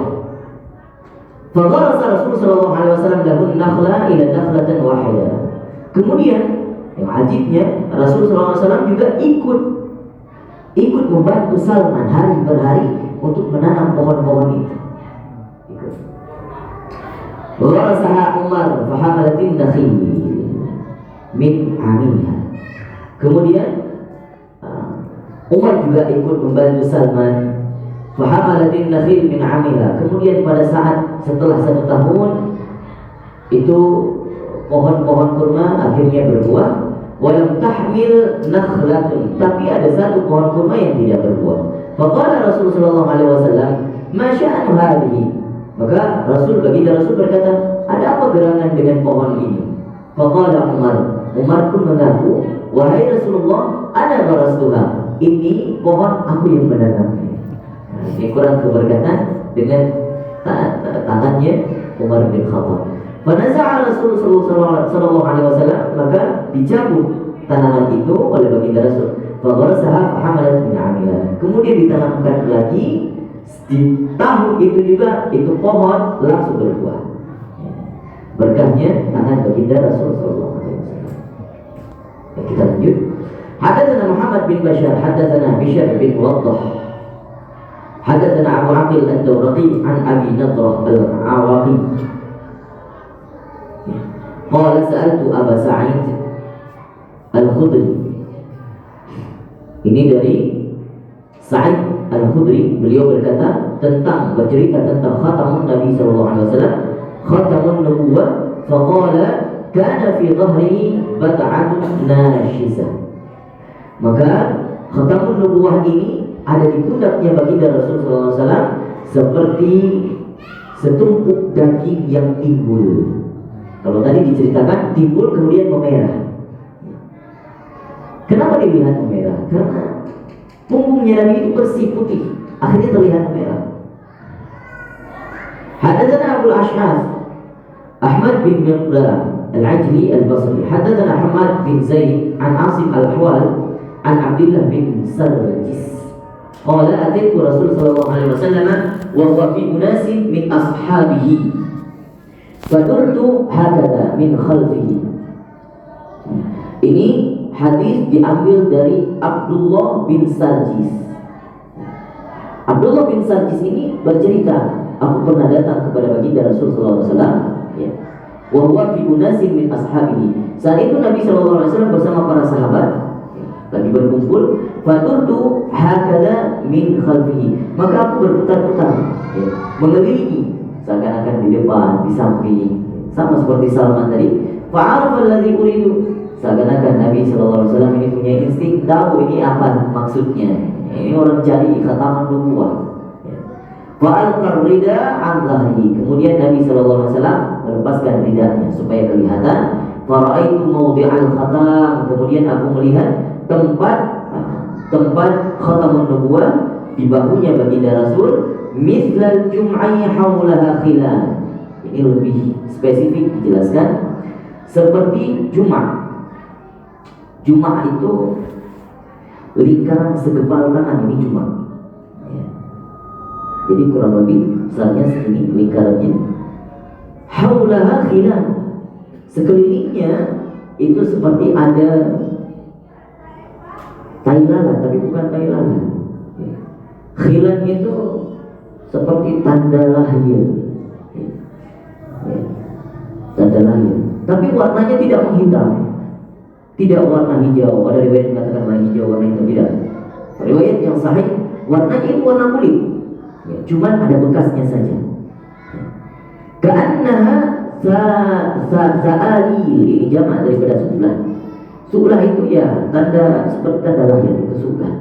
Fagharasa Rasul sallallahu alaihi wasallam lahun nakhla ila nakhlatan wahidah. Kemudian yang ajibnya Rasul sallallahu alaihi wasallam juga ikut membantu Salman hari per hari untuk menanam pohon-pohon itu. Warasaha Umar fahamalatin nakhil min amiha. Kemudian Umar juga ikut membantu Salman fahamalatin nakhil min amiha. Kemudian pada saat setelah 1 tahun itu pohon-pohon kurma akhirnya berbuah. Walam tahmil nakhlatun, tapi ada satu pohon kurma yang tidak berbuah. Faqala Rasulullah sallallahu alaihi wasallam, "Ma sya'nu hadhihi?" Maka baginda Rasul berkata, "Ada apa gerangan dengan pohon ini?" Faqala Umar pun mengaku, "Wahai Rasulullah, ana gharastuha." Ini pohon aku yang menanamnya. Ini kurang keberkatan dengan tangannya Umar bin Khattab. Fanaza'a Rasulullah sallallahu alaihi wasallam, maka dicabut tanaman itu oleh baginda Rasul. Fagharasaha fahamalat min 'amila. Kemudian ditanamkan lagi di tahun itu juga, itu pohon langsung berbuah. Berkahnya tangan baginda Rasul sallallahu alaihi wasallam. Kita lanjut. Hadatsana Muhammad bin Bashar, hadatsana Bishr bin Waddah, hadatsana Abu Aqil ad-Dawraqi an Abi Nadrah al-Awaqi. Qala sa'altu Aba Sa'id Al-Khudri. Ini dari Sa'id Al-Khudri, beliau berkata bercerita tentang khatamun Nabi sallallahu alaihi wasallam, khatamun nubuwah. Faqala kana fi dhahrihi bat'atun nashizah. Maka khatamun nubuwah ini ada di pundaknya baginda Rasul sallallahu alaihi wasallam seperti setumpuk daging yang timbul. Kalau tadi diceritakan timbul kemudian memerah. Kenapa dilihat memerah? Karena punggungnya Nabi itu bersih putih, akhirnya terlihat memerah. Hadatsana Abu Ash'ath Ahmad bin Miqdam, Al-Ajli Al-Basri. Haddatsana Hamad bin Zaid an Asim Al-Ahwal an Abdullah bin Sarjis. Qala ataitu Rasul sallallahu alaihi wasallam wa huwa fi unasin min ashabihi. Fadurtu hakada min khalfihi. Ini hadis diambil dari Abdullah bin Sarjis. Abdullah bin Sarjis ini bercerita, aku pernah datang kepada baginda Rasul sallallahu alaihi wasallam, ya. Wa huwa fi unasin min ashabihi. Saat itu Nabi sallallahu alaihi wasallam bersama para sahabat lagi berkumpul. Fadurtu hakada min khalfihi. Maka aku berputar-putar, ya, mengelilingi, seakan-akan di depan, di samping, sama seperti Salman tadi. Fa'arafa alladhi uridu. Seakan-akan Nabi sallallahu alaihi wasallam ini punya insting, tahu ini apa maksudnya. Ini orang cari khataman nubuwah. Fa'alqar rida an dhahri. Kemudian Nabi sallallahu alaihi wasallam melepaskan ridanya supaya kelihatan. Fara'aitu mawdi'al khatam. Kemudian aku melihat tempat khatamun nubuwah di bahunya baginda Rasul, mithlal jum'i haulaha khilal. Ini lebih spesifik dijelaskan, seperti Jumat. Jumat itu lingkaran segepal tangan, ini Jumat. Ya. Jadi kurang lebih besarnya segini lingkarannya. Haulaha khilal. Sekelilingnya itu seperti ada tai lalat, tapi bukan tai lalat. Khilal itu seperti tanda lahir, tanda lahir. Tapi warnanya tidak menghitam, tidak warna hijau. Ada riwayat mengatakan warna hijau, warna hitam, tidak. Riwayat yang sahih warnanya itu warna kulit, cuman ada bekasnya saja. Ka'annaha sa'ali, ini jamak daripada su'lah. Su'lah itu ya tanda, seperti tanda lahir, itu su'lah,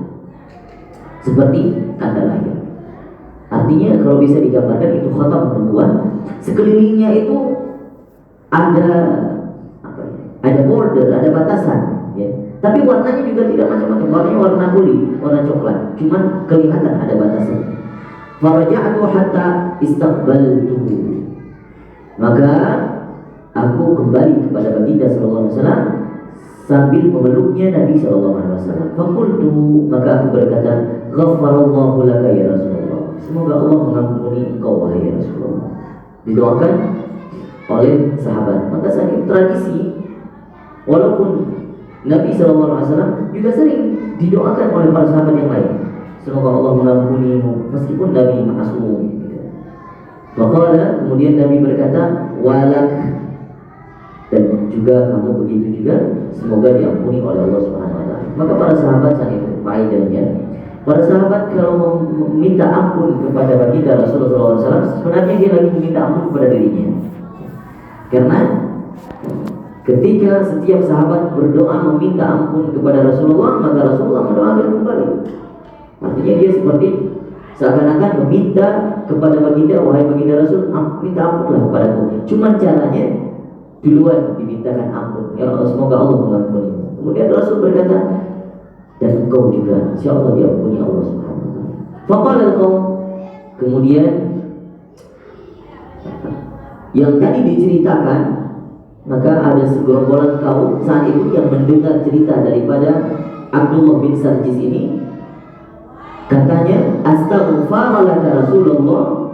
seperti tanda lahir. Artinya kalau bisa digambarkan itu khatam nubuwah. Sekelilingnya itu ada border, ada batasan, ya. Tapi warnanya juga tidak macam-macam. Warnanya warna kulit, warna coklat, cuman kelihatan ada batasan. Faraja'tu hatta istaqbaltuhu. Maka aku kembali kepada baginda sallallahu alaihi wasallam sambil memeluknya Nabi sallallahu alaihi wasallam. Faqultu, maka aku berkata, "Ghaffarallahu laka ya Rasulullah." Semoga Allah mengampuni engkau wahai Rasulullah. Didoakan oleh sahabat. Maka saat itu tradisi, walaupun Nabi sallallahu alaihi wasallam juga sering didoakan oleh para sahabat yang lain. Semoga Allah mengampunimu meskipun Nabi ma'asum. Maka kemudian Nabi berkata, "Walak." Dan juga kamu begitu juga, semoga diampuni oleh Allah Subhanahu wa taala. Maka para sahabat saat itu faedahnya, para sahabat kalau meminta ampun kepada baginda Rasulullah SAW, sebenarnya dia lagi meminta ampun kepada dirinya. Karena ketika setiap sahabat berdoa meminta ampun kepada Rasulullah, maka Rasulullah mendoakan kembali. Artinya dia seperti seakan-akan meminta kepada baginda, wahai baginda Rasul, minta ampunlah kepadaku. Cuma caranya duluan dimintakan ampun, ya Allah, semoga Allah mengampuni. Kemudian Rasul berkata, dan engkau juga, insya Allah diampuni Allah Subhanahu wa taala. Faqala al-qaum, kemudian yang tadi diceritakan, maka ada segerombolan kaum saat itu yang mendengar cerita daripada Abdullah bin Sarjis ini. Katanya, astaghfaralaka Rasulullah.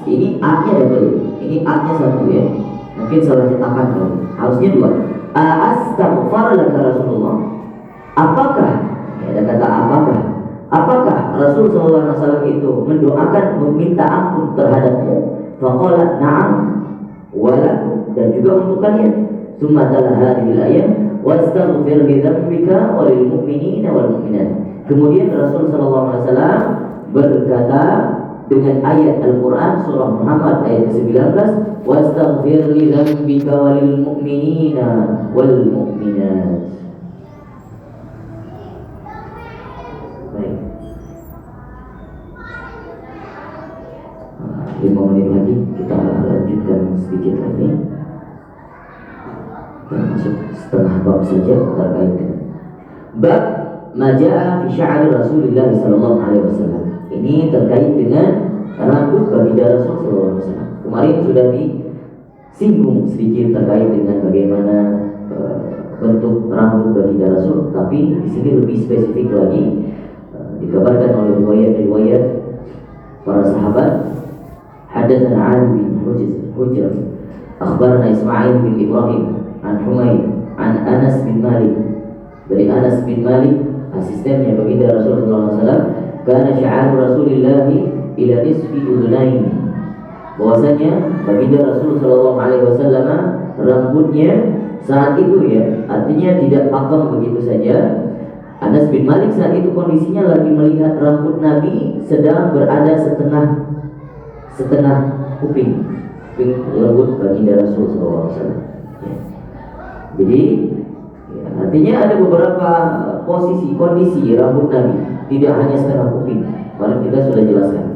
Ini A-nya double, ini A-nya satu, ya. Mungkin salah cetakan kali. Harusnya dua. Astaghfaralaka Rasulullah. Apakah, ya, ada kata apakah? Apakah Rasul SAW itu mendoakan meminta ampun terhadapmu? Faqala na'am walakum, dan juga untuk kalian. Tsumma tala hadhil ayat wastaghfir li dzambika wa lil mu'minina wal mu'minat. Kemudian Rasul SAW berkata dengan ayat Al-Quran surah Muhammad ayat ke-19, wastaghfir li dzambika wa lil mu'minina wal mu'minat. Baik. 5 menit lagi kita lanjutkan sedikit lagi. Kita masuk setengah bab saja terkait dengan bab Maja'a fi sya'ri Rasulullah sallallahu alaihi wasallam. Ini terkait dengan rambut baginda Rasul sallallahu alaihi wasallam. Kemarin sudah singgung sedikit terkait dengan bagaimana bentuk rambut baginda Rasul, tapi di sini lebih spesifik lagi dikabarkan oleh riwayat-riwayat para sahabat. Hadatsana Ali bin Hujr akhbarana Ismail bin Ibrahim an Humaid an Anas bin Malik, dari Anas bin Malik asistennya baginda Rasul sallallahu alaihi wasallam, kana sya'ar Rasulillah ila nisfi udhunain, bahwasanya baginda Rasul sallallahu alaihi wasallam rambutnya saat itu ya, artinya tidak pakam begitu saja. Anas bin Malik saat itu kondisinya lagi melihat rambut Nabi sedang berada setengah kuping rambut baginda Rasul sallallahu alaihi wasallam. Ya. Jadi ya, artinya ada beberapa posisi kondisi rambut Nabi, tidak hanya setengah kuping. Kemarin kita sudah jelaskan.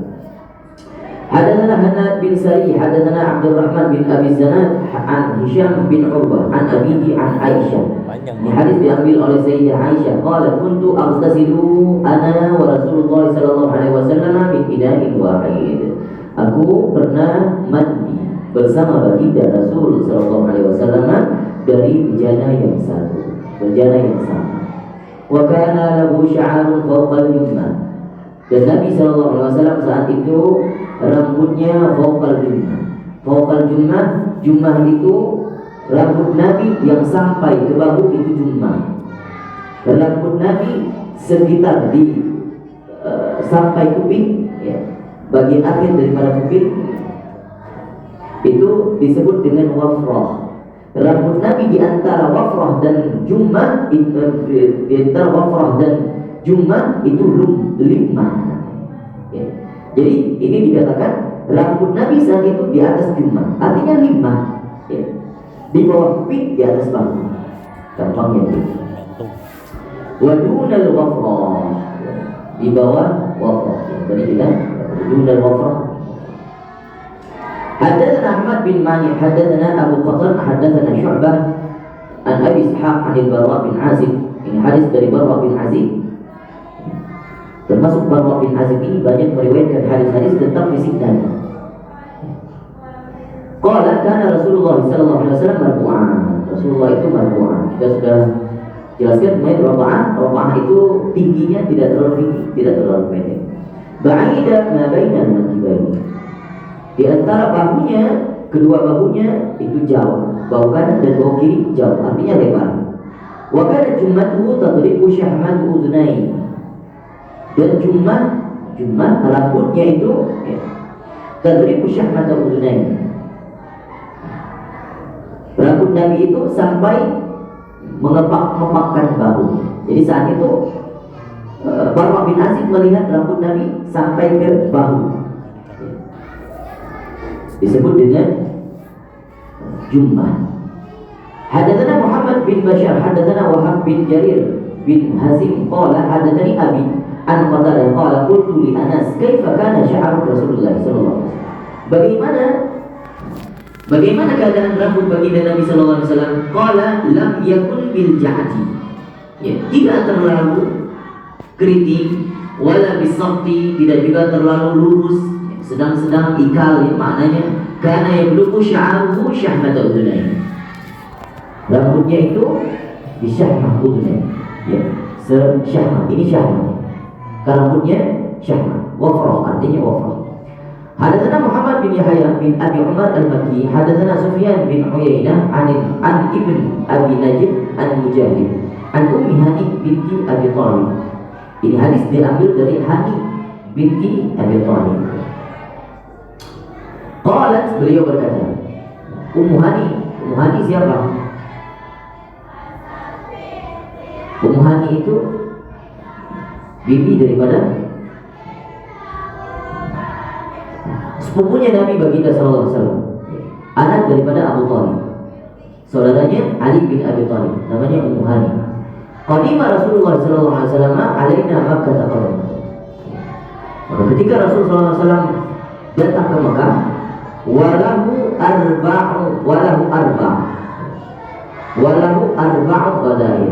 Hadatsana Hanad bin Sari, hadatsana Abdurrahman bin Abi Zanad an Hisham bin Urwah an abihi an Aisyah. Ini hadis diambil oleh Sayyidah Aisyah. Qalat kuntu aghtasilu ana wa Rasulullah sallallahu alaihi wasallam min ina'in wahid. Aku pernah mandi bersama baginda Rasul sallallahu alaihi wasallam dari bejana yang satu, bejana yang sama. Wa kana lahu sya'arun fawqa al-jummah. Dan Nabi sallallahu alaihi wasallam saat itu rambutnya fawqal jummah. Fawqal jummah, jummah itu rambut Nabi yang sampai ke bahu itu jummah. Rambut Nabi sekitar di sampai kuping ya, bagian akhir daripada kuping itu disebut dengan wafrah. Rambut Nabi di antara wafrah dan jummah, di antara wafrah dan jummah itu limah. Ya. Jadi ini dikatakan rambut Nabi saat itu di atas jummah, artinya limah. Ya. Di bawah kuping, di atas bahu. Gampangnya itu. Wadunal wafrah, di bawah wafrah. Tadi kita wadunal wafrah. Hadatsana Ahmad bin Mani, hadatsana Abu Qatan, hadatsana Syu'bah an Abi Ishaq an Al-Bara bin Azib. Ini hadis dari Bara bin Azib. Termasuk Bara bin Azib ini banyak meriwayatkan hadis-hadis tentang fisik Nabi. Qala kana Rasulullah sallallahu alaihi wasallam marfu'an. Rasulullah itu marfu'an. Kita sudah jelaskan mengenai rafa'ah itu tingginya tidak terlalu tinggi, tidak terlalu pendek. Ba'ida ma bainal mankibaini. Di antara bahunya, kedua bahunya itu jauh, bahu kanan dan bahu kiri jauh, artinya lebar. Wa kana jummatuhu tadriku syahmatu udhunain. Dan jummah rambutnya itu ya, tadriku syahmatu udhunain. Rambut Nabi itu sampai mengepak-ngepakkan bahu. Jadi saat itu Bara bin Azib melihat rambut Nabi sampai ke bahu. Disebut dengan jummah. Hadatsana Muhammad bin Bashar, hadatsana Wahab bin Jarir bin Hazim qala hadatsani Abi an Qatadah qala qultu li Anas kaifa kana sya'ru Rasulullah sallallahu alaihi wasallam. Bagaimana keadaan rambut baginda Nabi sallallahu alaihi wasallam? Qala lam yakun bil ja'di. Ya, tidak terlalu keriting, wala bisaqti, tidak juga terlalu lurus, sedang-sedang ikal, ya, maknanya karena yang yabluqu sya'ruhu syahmata udhunain. Rambutnya itu di syahmah udhunain. Ya, syahmah, ini syahmah. Rambutnya syahmah, wafrah, artinya wafrah. Hadatsana Muhammad bin Yahya bin Abi Umar al-Makki, hadatsana Sufyan bin Uyainah an Ibn Abi Najib an Mujahid an Ummi Hani binti Abi Thalib. Ini hadis diambil dari Hani binti Abi Thalib. Qalat, beliau berkata, Ummu Hani siapa? Ummu Hani itu bibi daripada sepupunya Nabi baginda sallallahu alaihi wasallam, anak daripada Abu Thalib, saudaranya Ali bin Abi Thalib, namanya Ummu Hani. Qadima Rasulullah sallallahu alaihi wasallam alaina Makkah taqaddam. Maka ketika Rasulullah sallallahu alaihi wasallam datang ke Mekah, walahu arba'u qadair.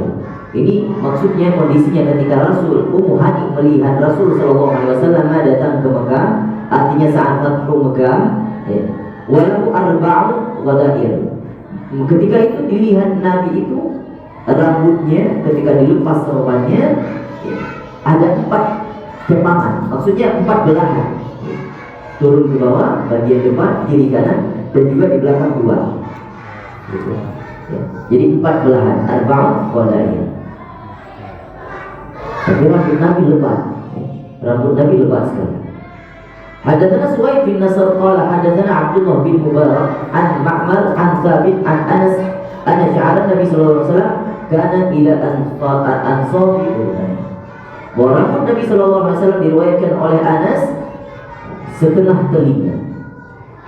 Ini maksudnya kondisinya ketika Ummu Hani melihat Rasul sallallahu alaihi wasallam datang ke Mekah. Artinya saat Fathu Mekah ya, walahu arba'u ghadair. Ketika itu dilihat Nabi itu rambutnya ketika dilepas sorbannya ada 4 kepangan, maksudnya 4 belahan, turun ke bawah, bagian depan, kiri kanan, dan juga di belakang 2 gitu. Ya. Jadi 4 belahan, arba'u ghadair. Tapi rambut Nabi lebat, rambut Nabi lebat sekali. Hadatsana Suwaid bin Nasr qala hadatsana Abdullah bin Mubarak an Ma'mar an Thabit an Anas anna sya'ara Nabi sallallahu alaihi wasallam kana ila ansafi udhani. Bahwa rambut Nabi sallallahu alaihi wasallam diriwayatkan oleh Anas setengah telinga.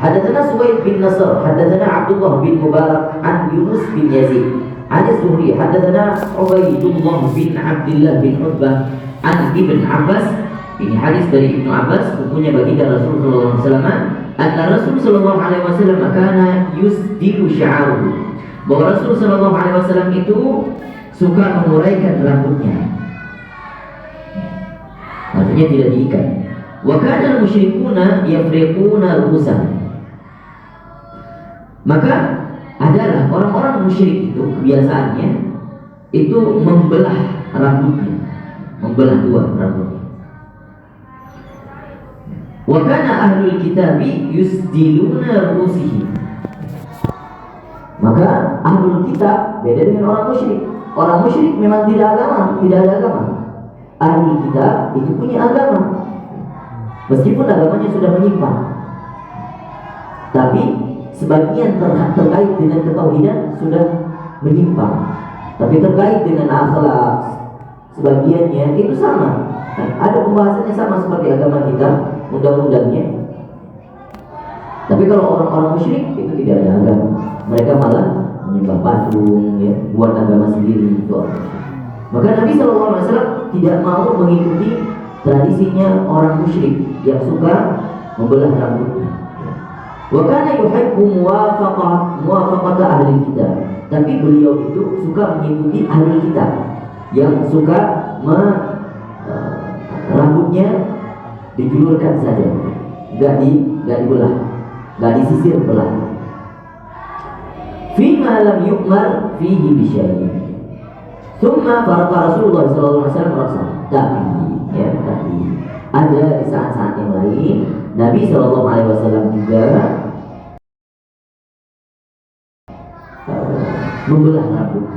Hadatsana Suwaid bin Nasr hadatsana Abdullah bin Mubarak an Yunus bin Yazid an Az-Zuhri hadatsana Ubaidullah bin Abdullah bin Utbah an Ibn Abbas. Ini hadis dari Ibnu Abbas, bukunya baginda Rasul sallallahu alaihi wasallam, anna Rasul sallallahu alaihi wasallam kana yusdilu sya'ruhu. Bahwa Rasul sallallahu alaihi wasallam itu suka menguraikan rambutnya. Artinya tidak diikat. Wa kana al-musyrikuna yafriquna ru'usahum. Maka adalah orang-orang musyrik itu kebiasaannya itu membelah rambutnya, membelah 2 rambutnya. Wa kana ahlul kitabi yusdiluna ru'usihim. Maka ahlul kitab beda dengan orang musyrik. Orang musyrik memang tidak ada agama. Ahlul kitab itu punya agama, meskipun agamanya sudah menyimpang. Tapi sebagian terkait dengan ketauhidan sudah menyimpang. Tapi terkait dengan akhlak sebagiannya itu sama. Ada pembahasannya sama seperti agama kita, undang-undangnya. Tapi kalau orang-orang musyrik itu tidak ada agama, mereka malah menyembah patung, ya, buat agama sendiri itu. Maka Nabi SAW tidak mau mengikuti tradisinya orang musyrik yang suka membelah rambutnya. Wa kana yuhibbu muwafaqata ahli kitab. Tapi beliau itu suka mengikuti ahli kitab yang suka rambutnya dijulurkan saja, gak dibelah, gak disisir belah. Fima lam yu'mar fihi bisyai'in. Tsumma farqa Rasulullah sallallahu alaihi wasallam. Tapi ada di saat-saat yang lain Nabi sallallahu alaihi wasallam juga membelah rambutnya.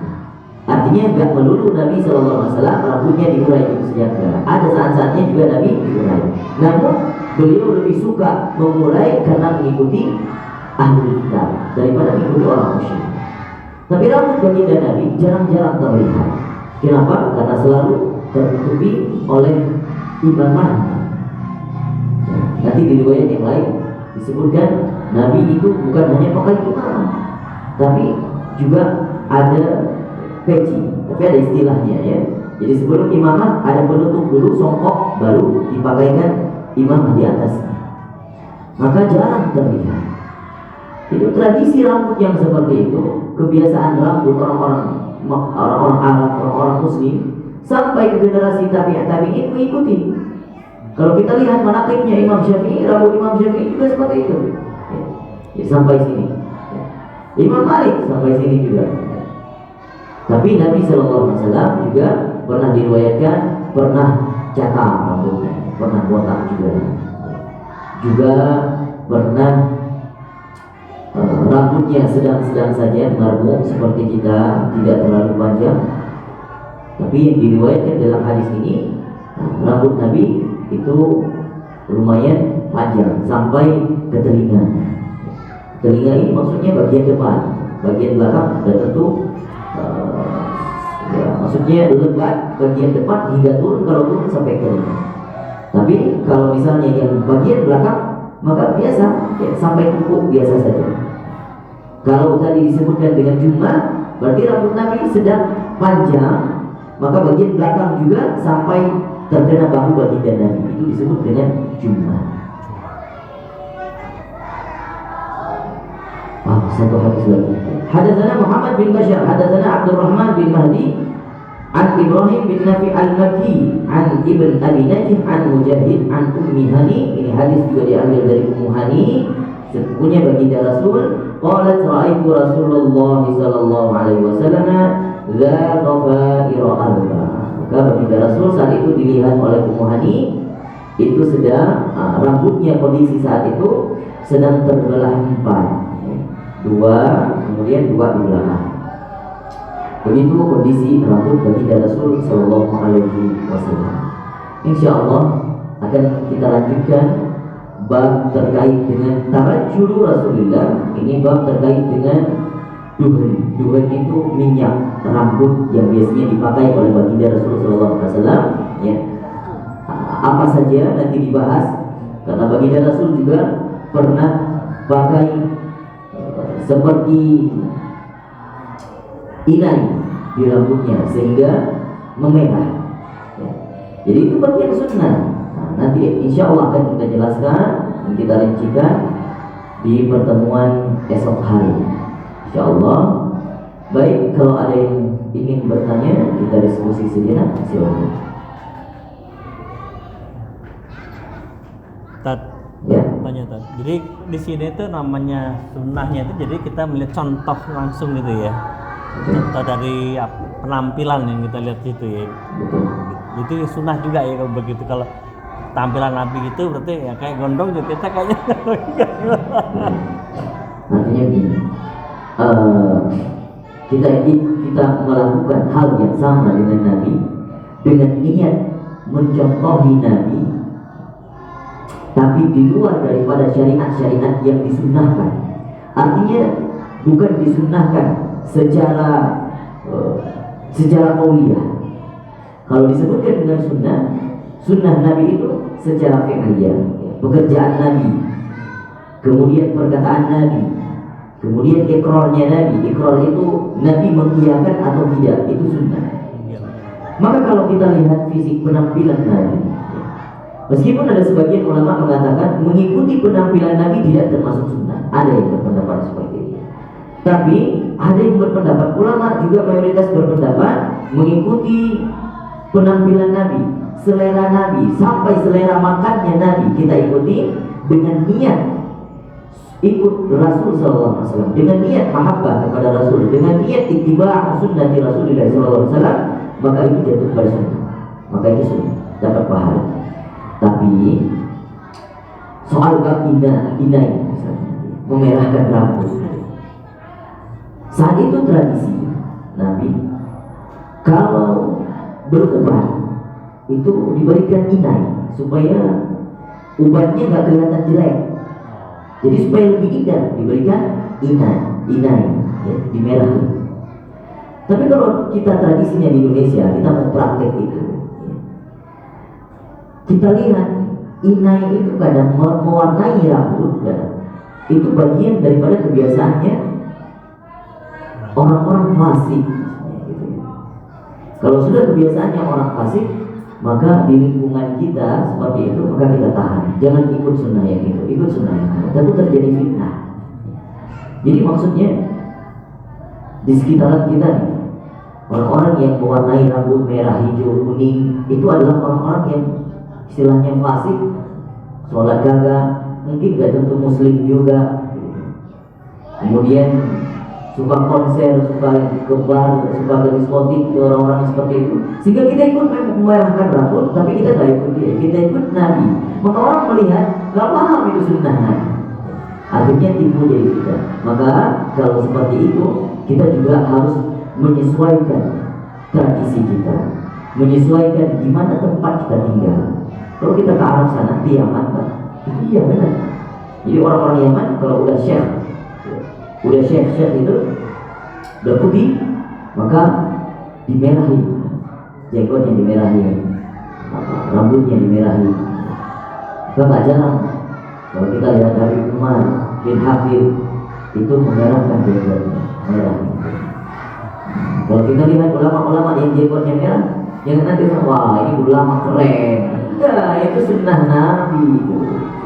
Artinya enggak melulu Nabi sallallahu alaihi wasallam rambutnya diurai itu saja. Ada saat-saatnya juga Nabi diurai. Namun beliau lebih suka mengurai karena mengikuti ahli kitab daripada mengikuti orang musyrik. Tapi rambut baginda Nabi jarang-jarang terlihat. Kenapa? Karena selalu tertutupi oleh imamah. Nanti di riwayat yang lain disebutkan Nabi itu bukan hanya pakai imamah, tapi juga ada peci, tapi ada istilahnya, ya. Jadi sebelum imamah ada penutup dulu, songkok, baru dipakaikan imamah di atasnya. Maka jarang terlihat. Itu tradisi rambut yang seperti itu, kebiasaan rambut orang-orang Arab, orang-orang Muslim sampai ke generasi tabi'in mengikuti. Kalau kita lihat manaqibnya Imam Syafi'i, rambut Imam Syafi'i juga seperti itu. Ya, sampai sini. Ya. Imam Malik sampai sini juga. Tapi Nabi SAW juga pernah diriwayatkan pernah catar rambutnya, pernah botak juga pernah rambutnya sedang-sedang saja mengarbuk seperti kita, tidak terlalu panjang. Tapi yang diriwayatkan dalam hadis ini, rambut Nabi itu lumayan panjang sampai ke telinga. Telinga ini maksudnya bagian depan, bagian belakang sudah tentu ya, maksudnya lebat bagian depan hingga turun, kalau turun sampai ke telinga. Tapi kalau misalnya yang bagian belakang maka biasa, ya, sampai kuku biasa saja. Kalau tadi disebutkan dengan jumlah, berarti rambut Nabi sedang panjang, maka bagian belakang juga sampai terkena bahu baginda Nabi, itu disebut dengan jumlah. Satu hadis lagi. Hadatsana Muhammad bin Bashar, hadatsana Abdurrahman bin Mahdi, an Ibrahim bin Nafi al-Makki, an Ibn Abi Najih, an Mujahid, an Ummi Hani. Ini hadis juga diambil dari Ummu Hani. sepupunya baginda Rasul, qalat ra'aitu Rasulullah sallallahu alaihi wasallam za dhafaira arba. Maka baginda Rasul saat itu dilihat oleh Ummu Hani itu sedang rambutnya kondisi saat itu sedang terbelah empat, dua kemudian dua di belakang. Begitu kondisi rambut baginda Rasul sallallahu alaihi wasallam. Insyaallah akan kita lanjutkan bab terkait dengan tarajjul Rasulullah. Ini bab terkait dengan duhun. Duhun itu minyak rambut yang biasanya dipakai oleh baginda Rasul sallallahu alaihi wasallam, ya. Apa saja nanti dibahas karena baginda Rasul juga pernah pakai seperti inai di rambutnya sehingga memerah, ya. Jadi itu bagian sunnah. Nanti insya Allah akan kita jelaskan dan kita rincikan di pertemuan esok hari, insya Allah. Baik, kalau ada yang ingin bertanya kita diskusi sejenak, silakan. Tad, Ya. tanya Tad. Jadi di sini itu namanya sunnahnya itu jadi kita melihat contoh langsung gitu ya. Contoh dari penampilan yang kita lihat situ ya. Betul. Itu sunnah juga ya kalau begitu. Kalau tampilan Nabi itu berarti ya kayak gondrong juga kita kayaknya. Artinya gini, kita melakukan hal yang sama dengan Nabi dengan niat mencontohi Nabi, tapi di luar daripada syariat-syariat yang disunnahkan. Artinya bukan disunnahkan secara qauliyah. Kalau disebutkan dengan sunnah Nabi itu secara fi'liyah, pekerjaan Nabi, kemudian perkataan Nabi, kemudian ikrarnya Nabi. Ikrar itu Nabi mengiyakan atau tidak, itu sunnah. Maka kalau kita lihat fisik penampilan Nabi, meskipun ada sebagian ulama mengatakan mengikuti penampilan Nabi tidak termasuk sunnah, ada yang berpendapat seperti itu. Tapi ada yang berpendapat, ulama juga mayoritas berpendapat mengikuti penampilan Nabi, selera Nabi, sampai selera makannya Nabi kita ikuti dengan niat ikut Rasul sallallahu alaihi wasallam, dengan niat mahabbah kepada Rasul, dengan niat ittiba' sunnati Rasulullah sallallahu alaihi wasallam, maka itu jatuh pada sunnah, maka itu sunnah, dapat pahala. Tapi soal bab inai misalnya, memerahkan rambut, saat itu tradisi Nabi kalau beruban itu diberikan inai supaya ubannya nggak kelihatan jelek. Jadi supaya lebih indah diberikan inai, ya, dimerahi. Tapi kalau kita tradisinya di Indonesia, kita mau praktek itu, ya, kita lihat inai itu kadang mewarnai rambut, ya, itu bagian daripada kebiasaannya orang-orang fasik. Gitu, ya. Kalau sudah kebiasaannya orang fasik, maka di lingkungan kita seperti itu, maka kita tahan. Jangan ikut sunnah yang itu, ikut sunnah yang itu. Tentu terjadi fitnah. Jadi maksudnya di sekitaran kita nih, orang-orang yang mewarnai rambut merah, hijau, kuning, itu adalah orang-orang yang istilahnya fasik, sholat gagah, mungkin gak tentu muslim juga. Kemudian suka konser, suka ke bar, suka ke diskotik, orang-orang seperti itu. Sehingga kita ikut memerahkan rambut, tapi kita gak ikut dia, kita ikut Nabi. Maka orang melihat, gak paham itu sunnah Nabi. Akhirnya timbul dari kita. Maka kalau seperti itu, kita juga harus menyesuaikan tradisi kita, menyesuaikan di mana tempat kita tinggal. Kalau kita ke Arab sana, di Yaman, Pak, itu iya benar. Jadi orang-orang Yaman kalau udah syekh itu udah putih, maka dimerahi, jenggotnya dimerahi, rambutnya dimerahi. Kita tak jarang kalau kita lihat dari Umar bin Hafid itu memerahkan jenggotnya, merah. Kalau kita lihat ulama-ulama yang jenggotnya merah, jangan nanti wah ini ulama keren. Enggak, itu sunnah Nabi itu.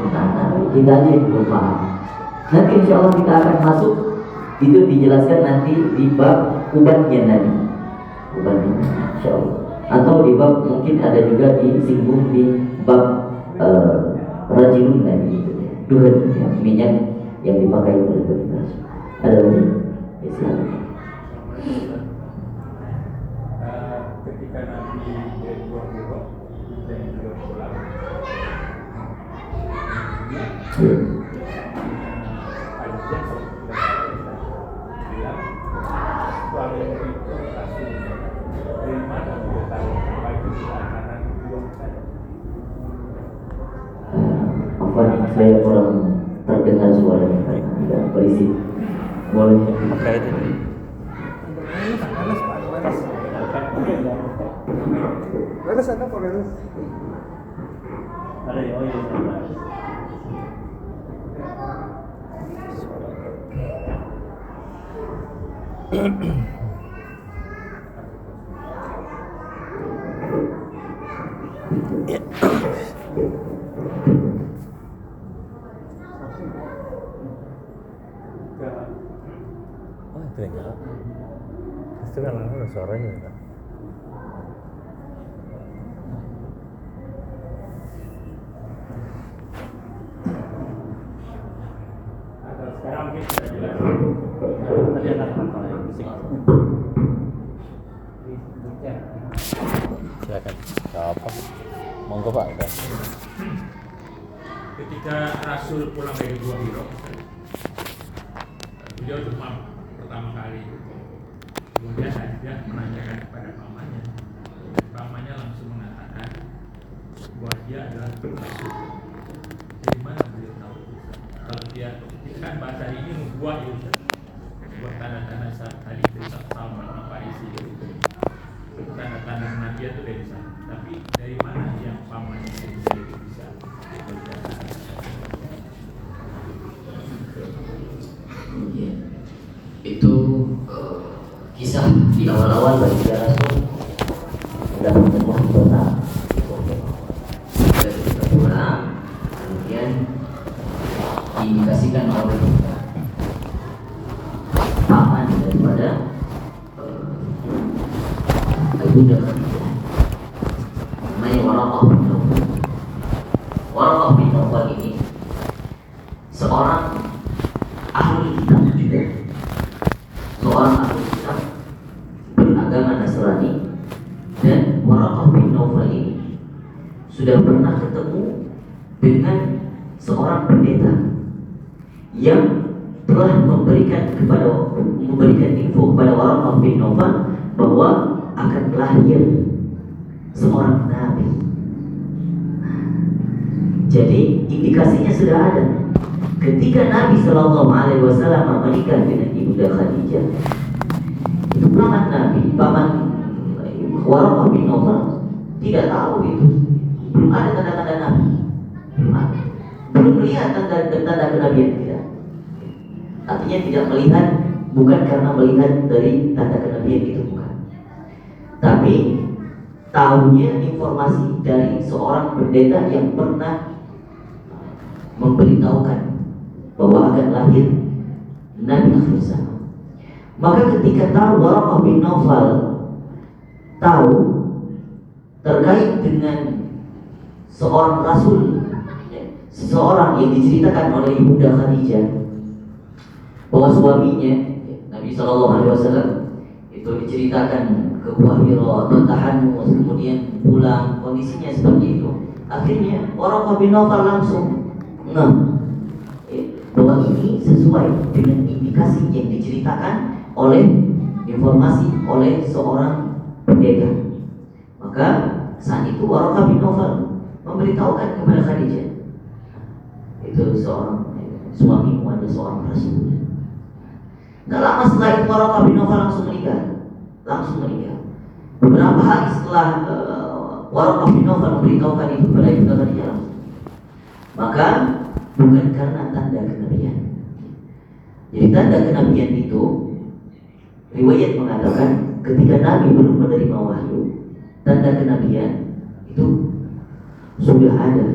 Sunnah Nabi. Kita aja yang belum paham. Nanti insya Allah kita akan masuk, itu dijelaskan nanti di bab ubatnya Nabi. Ubatnya insya Allah. Atau di bab mungkin ada juga disinggung di bab rajulun Nabi, duhun, ya, minyak yang dipakai oleh Bani Hashim. Ada lagi? Ya, silakan. Ketika Nabi dari Gua Hira dan juga pulang, Khadijah bilang suami itu Rasul. Dari mana dia tahu apa itu makanan belum saya? Apa saya kurang terdengar suaranya, tidak berisik. Boleh. Apa itu? Leres ada kok leres. Ada ya, oh iya. Oh, itu enggak. Itu kan ada suaranya enggak? Sekarang mungkin sudah jelas. Tadi ada apa yang bisik? Silakan. Apa? Monggo Pak. Ketika Rasul pulang dari Gua Hira, beliau demam pertama kali. Kemudian Khadijah menanyakan kepada pamannya. Pamannya langsung mengatakan bahwa dia adalah Rasul. Dari mana beliau tahu? Kalau dia kan bahasa ini nubuah ya Ustaz. Buat tanda-tanda saat tadi cerita sama apa isi itu. Tanda-tanda kenabian itu dari sana. Tapi dari mana yang pamannya sendiri bisa melihat? Ya. Itu kisah di awal-awal bagi Rasul sudah menempuh kota pulang, kemudian diindikasikan oleh paman daripada Ibunda Khadijah, namanya Waraqah bin Nawfal. Waraqah bin Nawfal ini seorang ahli kitab juga, seorang ahli kitab beragama Nasrani, dan Waraqah bin Nawfal ini sudah pernah ketemu dengan seorang pendeta yang telah memberikan info kepada Waraqah bin Nawfal bahwa akan lahir seorang nabi. Jadi indikasinya sudah ada. Ketika Nabi Shallallahu Alaihi Wasallam menikah dengan Ibunda Khadijah, itu paman Nabi, paman Waraqah bin Nawfal tidak tahu itu, belum ada tanda-tanda Nabi, belum melihat tanda kenabian, tidak. Artinya tidak melihat, bukan karena melihat dari tanda kenabian itu, bukan. Tapi tahunya informasi dari seorang pendeta yang pernah memberitahukan bahwa akan lahir Nabi akhir zaman. Maka ketika tahu Waraqah bin Nawfal tahu terkait dengan seorang Rasul, seseorang yang diceritakan oleh Ibunda Khadijah bahwa suaminya Nabi SAW itu diceritakan ke Gua Hira, tahanus, kemudian pulang, kondisinya seperti itu. Akhirnya Waraqah bin Nawfal langsung bahwa ini sesuai dengan indikasi yang diceritakan oleh informasi oleh seorang pendeta. Maka saat itu Waraqah bin Nawfal memberitahukan kepada Khadijah, itu seorang suamimu ada seorang rasul. Tidak lama setelah itu Waraqah bin Nawfal langsung menikah. Beberapa hari setelah Waraqah bin Nawfal memberitahukan itu kepada Ibunda Khadijah, maka bukan karena tanda kenabian. Jadi tanda kenabian itu, riwayat mengatakan ketika Nabi belum menerima wahyu, tanda kenabian itu sudah ada,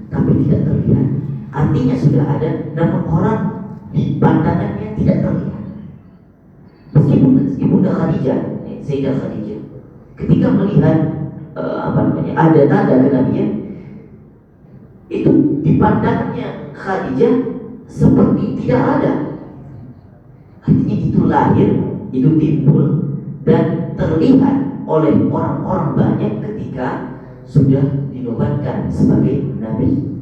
tapi tidak terlihat. Artinya sudah ada, namun orang di pandangannya tidak terlihat. Meskipun Ibunda Khadijah, Sayyidah Khadijah, ketika melihat ada tanda kenabian, itu di pandangannya Khadijah seperti tidak ada. Artinya itu lahir, itu timbul dan terlihat oleh orang-orang banyak ketika sudah dinobatkan sebagai nabi.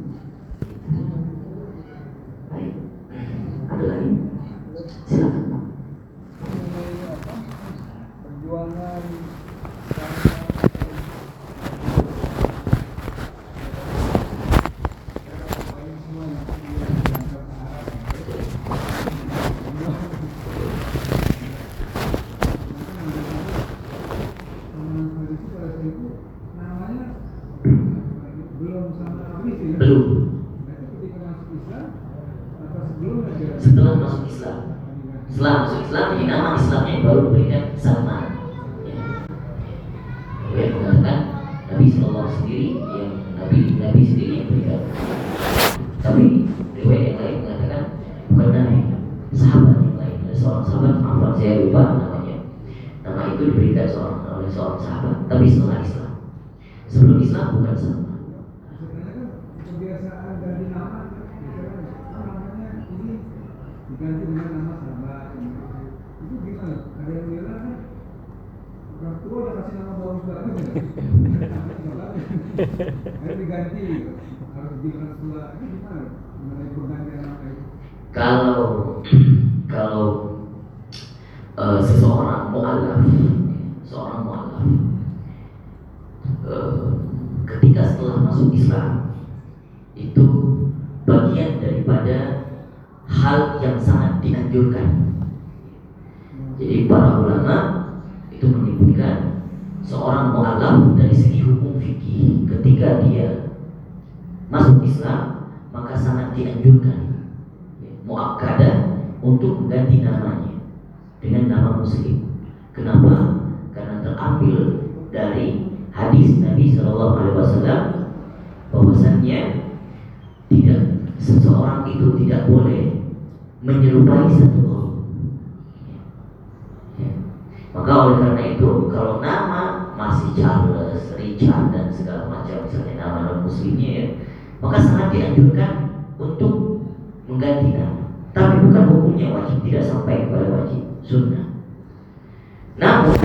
Baik, ada lagi? Silakan Pak. Perjuangan Belum. Setelah masuk Islam. Setelah masuk Islam, ini nama Islamnya baru diberikan Salman. Ya, mengatakan Nabi Sallallahu sendiri yang Nabi sendiri yang berikan. Tapi riwayat yang lain mengatakan bukan Nabi, sahabat yang lain. Ada seorang sahabat, maaf saya lupa namanya. Nama itu diberikan oleh seorang sahabat. Tapi setelah Islam, sebelum Islam bukan Salman. kebiasaan ganti nama, namanya ini diganti dengan nama sahabat. Itu gimana? Ada yang bilang kan orang tua udah kasih nama bagus banget ya. Akhirnya diganti, harus dibilang tua. Itu gimana? Mengenai pergantian nama itu? Kalau seseorang mu'alaf, ketika setelah masuk Islam itu bagian daripada hal yang sangat dianjurkan. Jadi para ulama itu menyebutkan seorang mu'alaf dari segi hukum fikih ketika dia masuk Islam maka sangat dianjurkan muakkadah untuk mengganti namanya dengan nama Muslim. Kenapa? Karena terambil dari hadis Nabi SAW bahwasannya tidak seseorang itu tidak boleh menyerupai satu kaum. Ya. Maka oleh karena itu kalau nama masih Charles, Richard dan segala macam misalnya nama non muslimnya ya, maka sangat dianjurkan untuk mengganti nama. Tapi bukan hukumnya wajib, tidak sampai kepada wajib, sunnah. Namun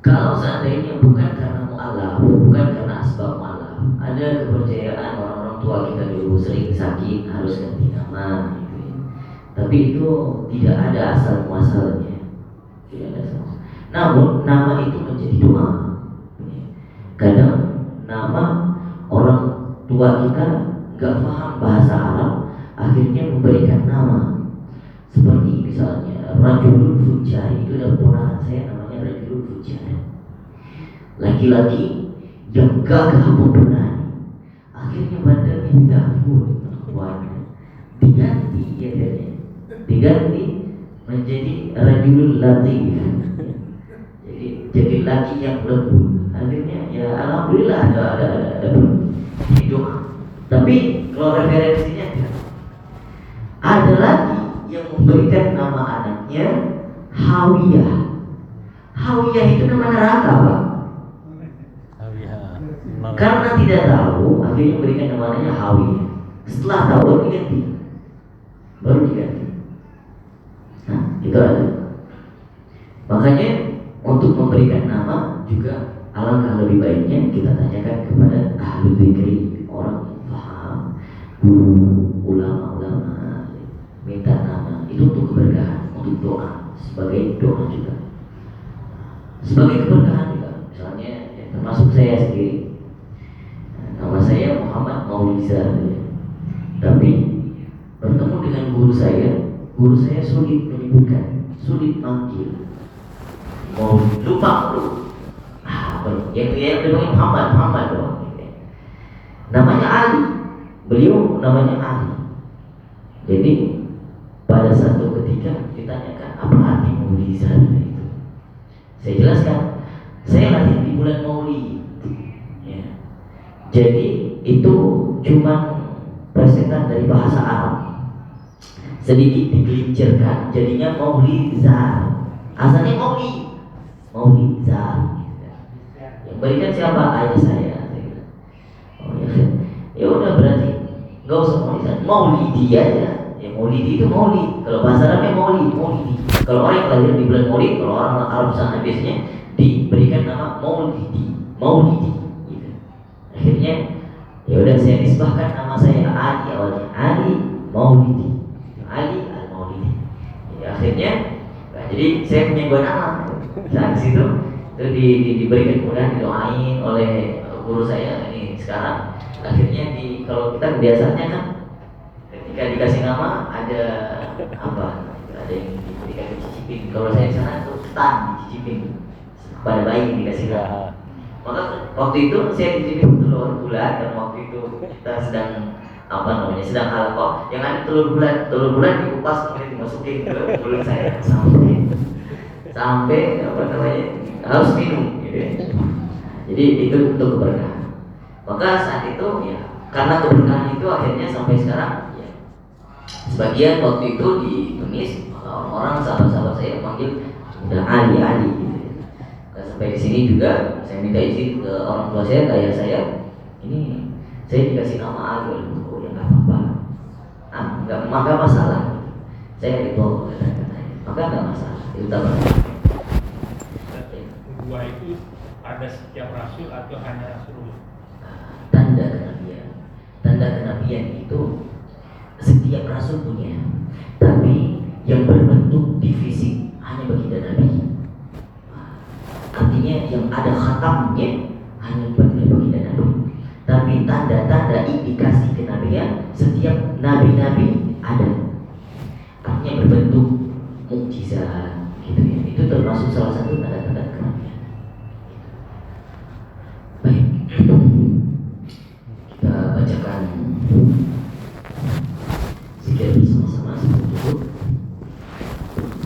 kalau seandainya bukan karena mu'alaf, bukan karena asbab mu'alaf, ada kepercayaan orang-orang tua kita dulu sering sakit harus ganti nama gitu ya. Tapi itu tidak ada asal muasalnya. Tidak ada asal muasal. Namun nama itu menjadi doa. Kadang nama orang tua kita nggak paham bahasa Arab, akhirnya memberikan nama. Seperti misalnya Rajulul Fujjar, itu ada ponakan saya namanya Rajulul Fujjar. Laki-laki yang gagah pemberani. Akhirnya badannya dahulu diganti menjadi Rajulul Latif. Jadi laki yang lembut. Akhirnya ya alhamdulillah ada doa. Tapi kalau referensinya ada lagi yang memberikan nama anaknya Hawiyah. Hawiyah itu nama neraka, Pak. Karena tidak tahu, akhirnya memberikan nama anaknya Hawiyah. Setelah tahu baru diganti. Nah, itu ada. Makanya untuk memberikan nama juga alangkah lebih baiknya kita tanyakan kepada ahli dzikri, orang yang paham, guru, ulama-ulama, minta nama. Itu untuk keberkahan, untuk doa, sebagai doa juga, sebagai keberkahan juga. Misalnya ya, termasuk saya sendiri, nama saya Muhammad Mauliza ya. Tapi bertemu dengan guru saya sulit menyebutkan, sulit manggil, mau lupa dulu. Yang Muhammad doang. Namanya Ali, beliau namanya Ali. Jadi pada satu ketika ditanyakan apa arti Maulizan itu, saya jelaskan, saya lahir di bulan Maulid. Ya. Jadi itu cuma persetan dari bahasa Arab, sedikit digelincirkan jadinya Maulizan. Asalnya Maulizan. Yang berikan siapa? Ayah saya. Oh ya, ya udah berarti nggak Gak usah maulidan, maulidi aja. Ya maulidi itu maulid. Kalau bahasa Arabnya maulidi. Kalau orang yang lahir di bulan maulid, kalau orang Arab sana biasanya diberikan nama maulidi. Gitu. Akhirnya ya udah saya nisbahkan nama saya Ali awalnya, Ali Maulidi, Ali Al Maulidi. Ya, akhirnya, nah, jadi saya punya dua nama. Saat situ itu diberikan kemudian didoain oleh guru saya ini sekarang. Akhirnya kalau kita kebiasaannya kan ketika dikasih nama ada apa? Ada yang diberikan dicicipin. Kalau saya di sana itu stan dicicipin pada bayi yang dikasih nama. Maka waktu itu saya dicicipin telur bulat, dan waktu itu kita sedang sedang halaqah, yang ada telur bulat dikupas kemudian dimasukin ke mulut saya sampai harus minum gitu ya. Jadi itu untuk keberkahan. Maka saat itu ya, karena keberkahan itu akhirnya sampai sekarang ya, sebagian waktu itu di Tunis orang-orang sahabat-sahabat saya panggil udah Ali gitu ya. Sampai di sini juga saya minta izin ke orang tua saya, kayak saya ini saya dikasih nama Ali. Oh ya nggak apa-apa, nggak masalah. Saya itu maka nggak masalah. Itu tambah. Dua itu ada setiap rasul atau hanya Rasulullah? Tanda kenabian itu setiap rasul punya, tapi yang berbentuk di fisik hanya baginda Nabi. Artinya yang ada khatamnya hanya baginda Nabi. Tapi tanda-tanda indikasi kenabian setiap nabi-nabi ada. Artinya berbentuk mukjizat gitu ya. Itu termasuk salah satu tanda-tanda kenabian. Baik. Kita bacakan zikir bersama-sama sebelum tutup.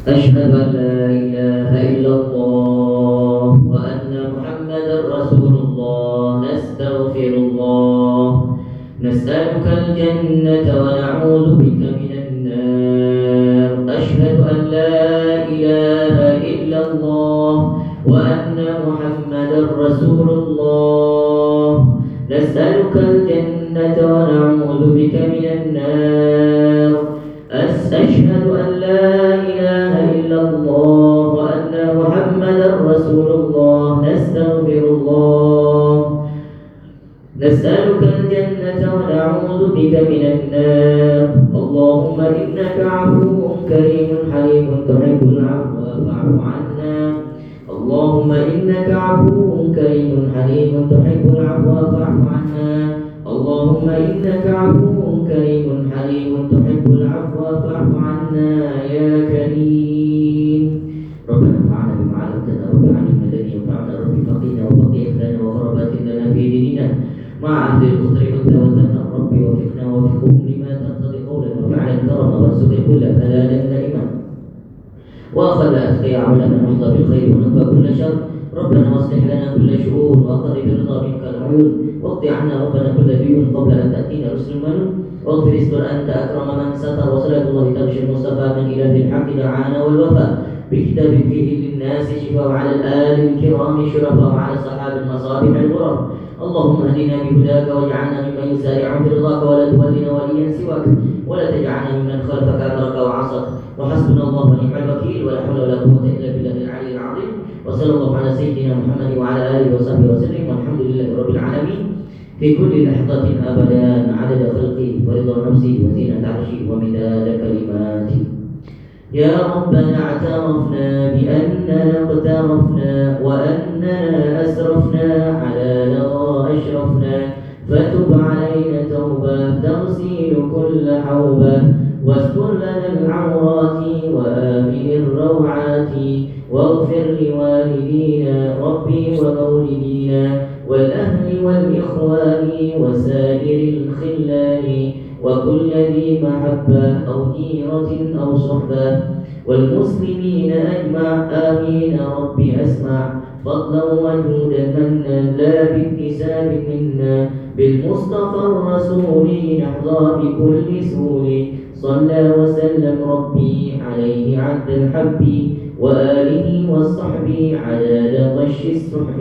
Asyhadu an la ilaha illallah wa anna Muhammadar Rasulullah. Nastaghfirullah. Nas'aluka al-jannata wa na'udzu bika minan nar. Asyhadu an la ilaha illallah wa anna Muhammadar Rasulullah. Nas'aluka al-jannata wa na'udzu bika minan nar. Asyhadu an la ilaha illallah wa anna Muhammadar Rasulullah. Nastaghfirullah. نسألك الجنة ونعوذ بك من النار. اللهم إنك عفو كريم حليم تحب العفو فاعف عنا. اللهم إنك عفو كريم حليم تحب العفو فاعف عنا. اللهم إنك عفو كريم حليم تحب العفو فاعف عنا يا كريم. ربنا انفعنا بما علمتنا رب علمنا الذي ينفعنا رب فقنا وفقه إخواننا وقرباتنا لنا في ديننا مع أهل الخطر والتوكل رب وفقنا وفقهم لما تقتضي قولا وفعلا كرما وارزق كل حلالا دائما وأخذ أتقيا علما نحظى بالخير ونفى كل شر. ربنا واصلح لنا كل شؤون وأقر برضا منك العيون واقض عنا ربنا كل ديون قبل أن تأتينا رسل المنون واغفر استر أنت أكرم من ستر. وصلاة الله تغشى المصطفى من إله الحق دعانا والوفاء بكتاب فيه للناس شفاء على الآل الكرام شرفاء وعلى صحاب المصابيح الغرر. اللهم اهدنا بهداك واجعلنا ممن يسارع في رضاك ولا تولنا وليا سواك ولا تجعلنا ممن خلفك أمرك وعصك. وحسبنا الله ونعم الوكيل ولا حول ولا قوة إلا بالله العلي العظيم. وصلى الله على سيدنا محمد وعلى آله وصحبه وسلم والحمد لله رب العالمين في كل لحظة أبدا عدد خلقه ورضا نفسه وزينة عرشه ومداد كلماته. يا ربنا اعترفنا بأننا اقترفنا وأننا أسرفنا على لظى أشرفنا. فتب علينا توبة تغسل كل حوبة واستر لنا العورات وآمن الروعات. واغفر لوالدينا ربي ومولدينا والأهل والإخوان وسائر الخلان وكل ذي محبة أو جيرة أو صحبة والمسلمين أجمع. آمين ربي أسمع. فضلا وجودا منا لا باكتساب منا بالمصطفى الرسول نحظى بكل سول. صلى وسلم ربي عليه عبد الحب وآله وصحبه عدد غش السحب.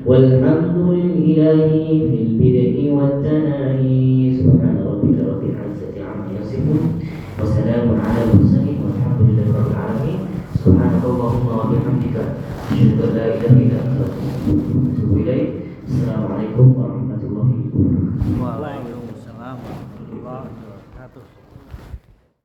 والحمد لله في البدء والتناهي. سبحان ربك رب Wassalamun ala mursalin walhamdulillahi rabbil alamin. Subhanakallahumma wa bihamdika asyhadu an la ilaha illa anta astaghfiruka wa atubu ilaik. Assalamualaikum warahmatullahi wabarakatuh. Waalaikumsalam warahmatullahi wabarakatuh.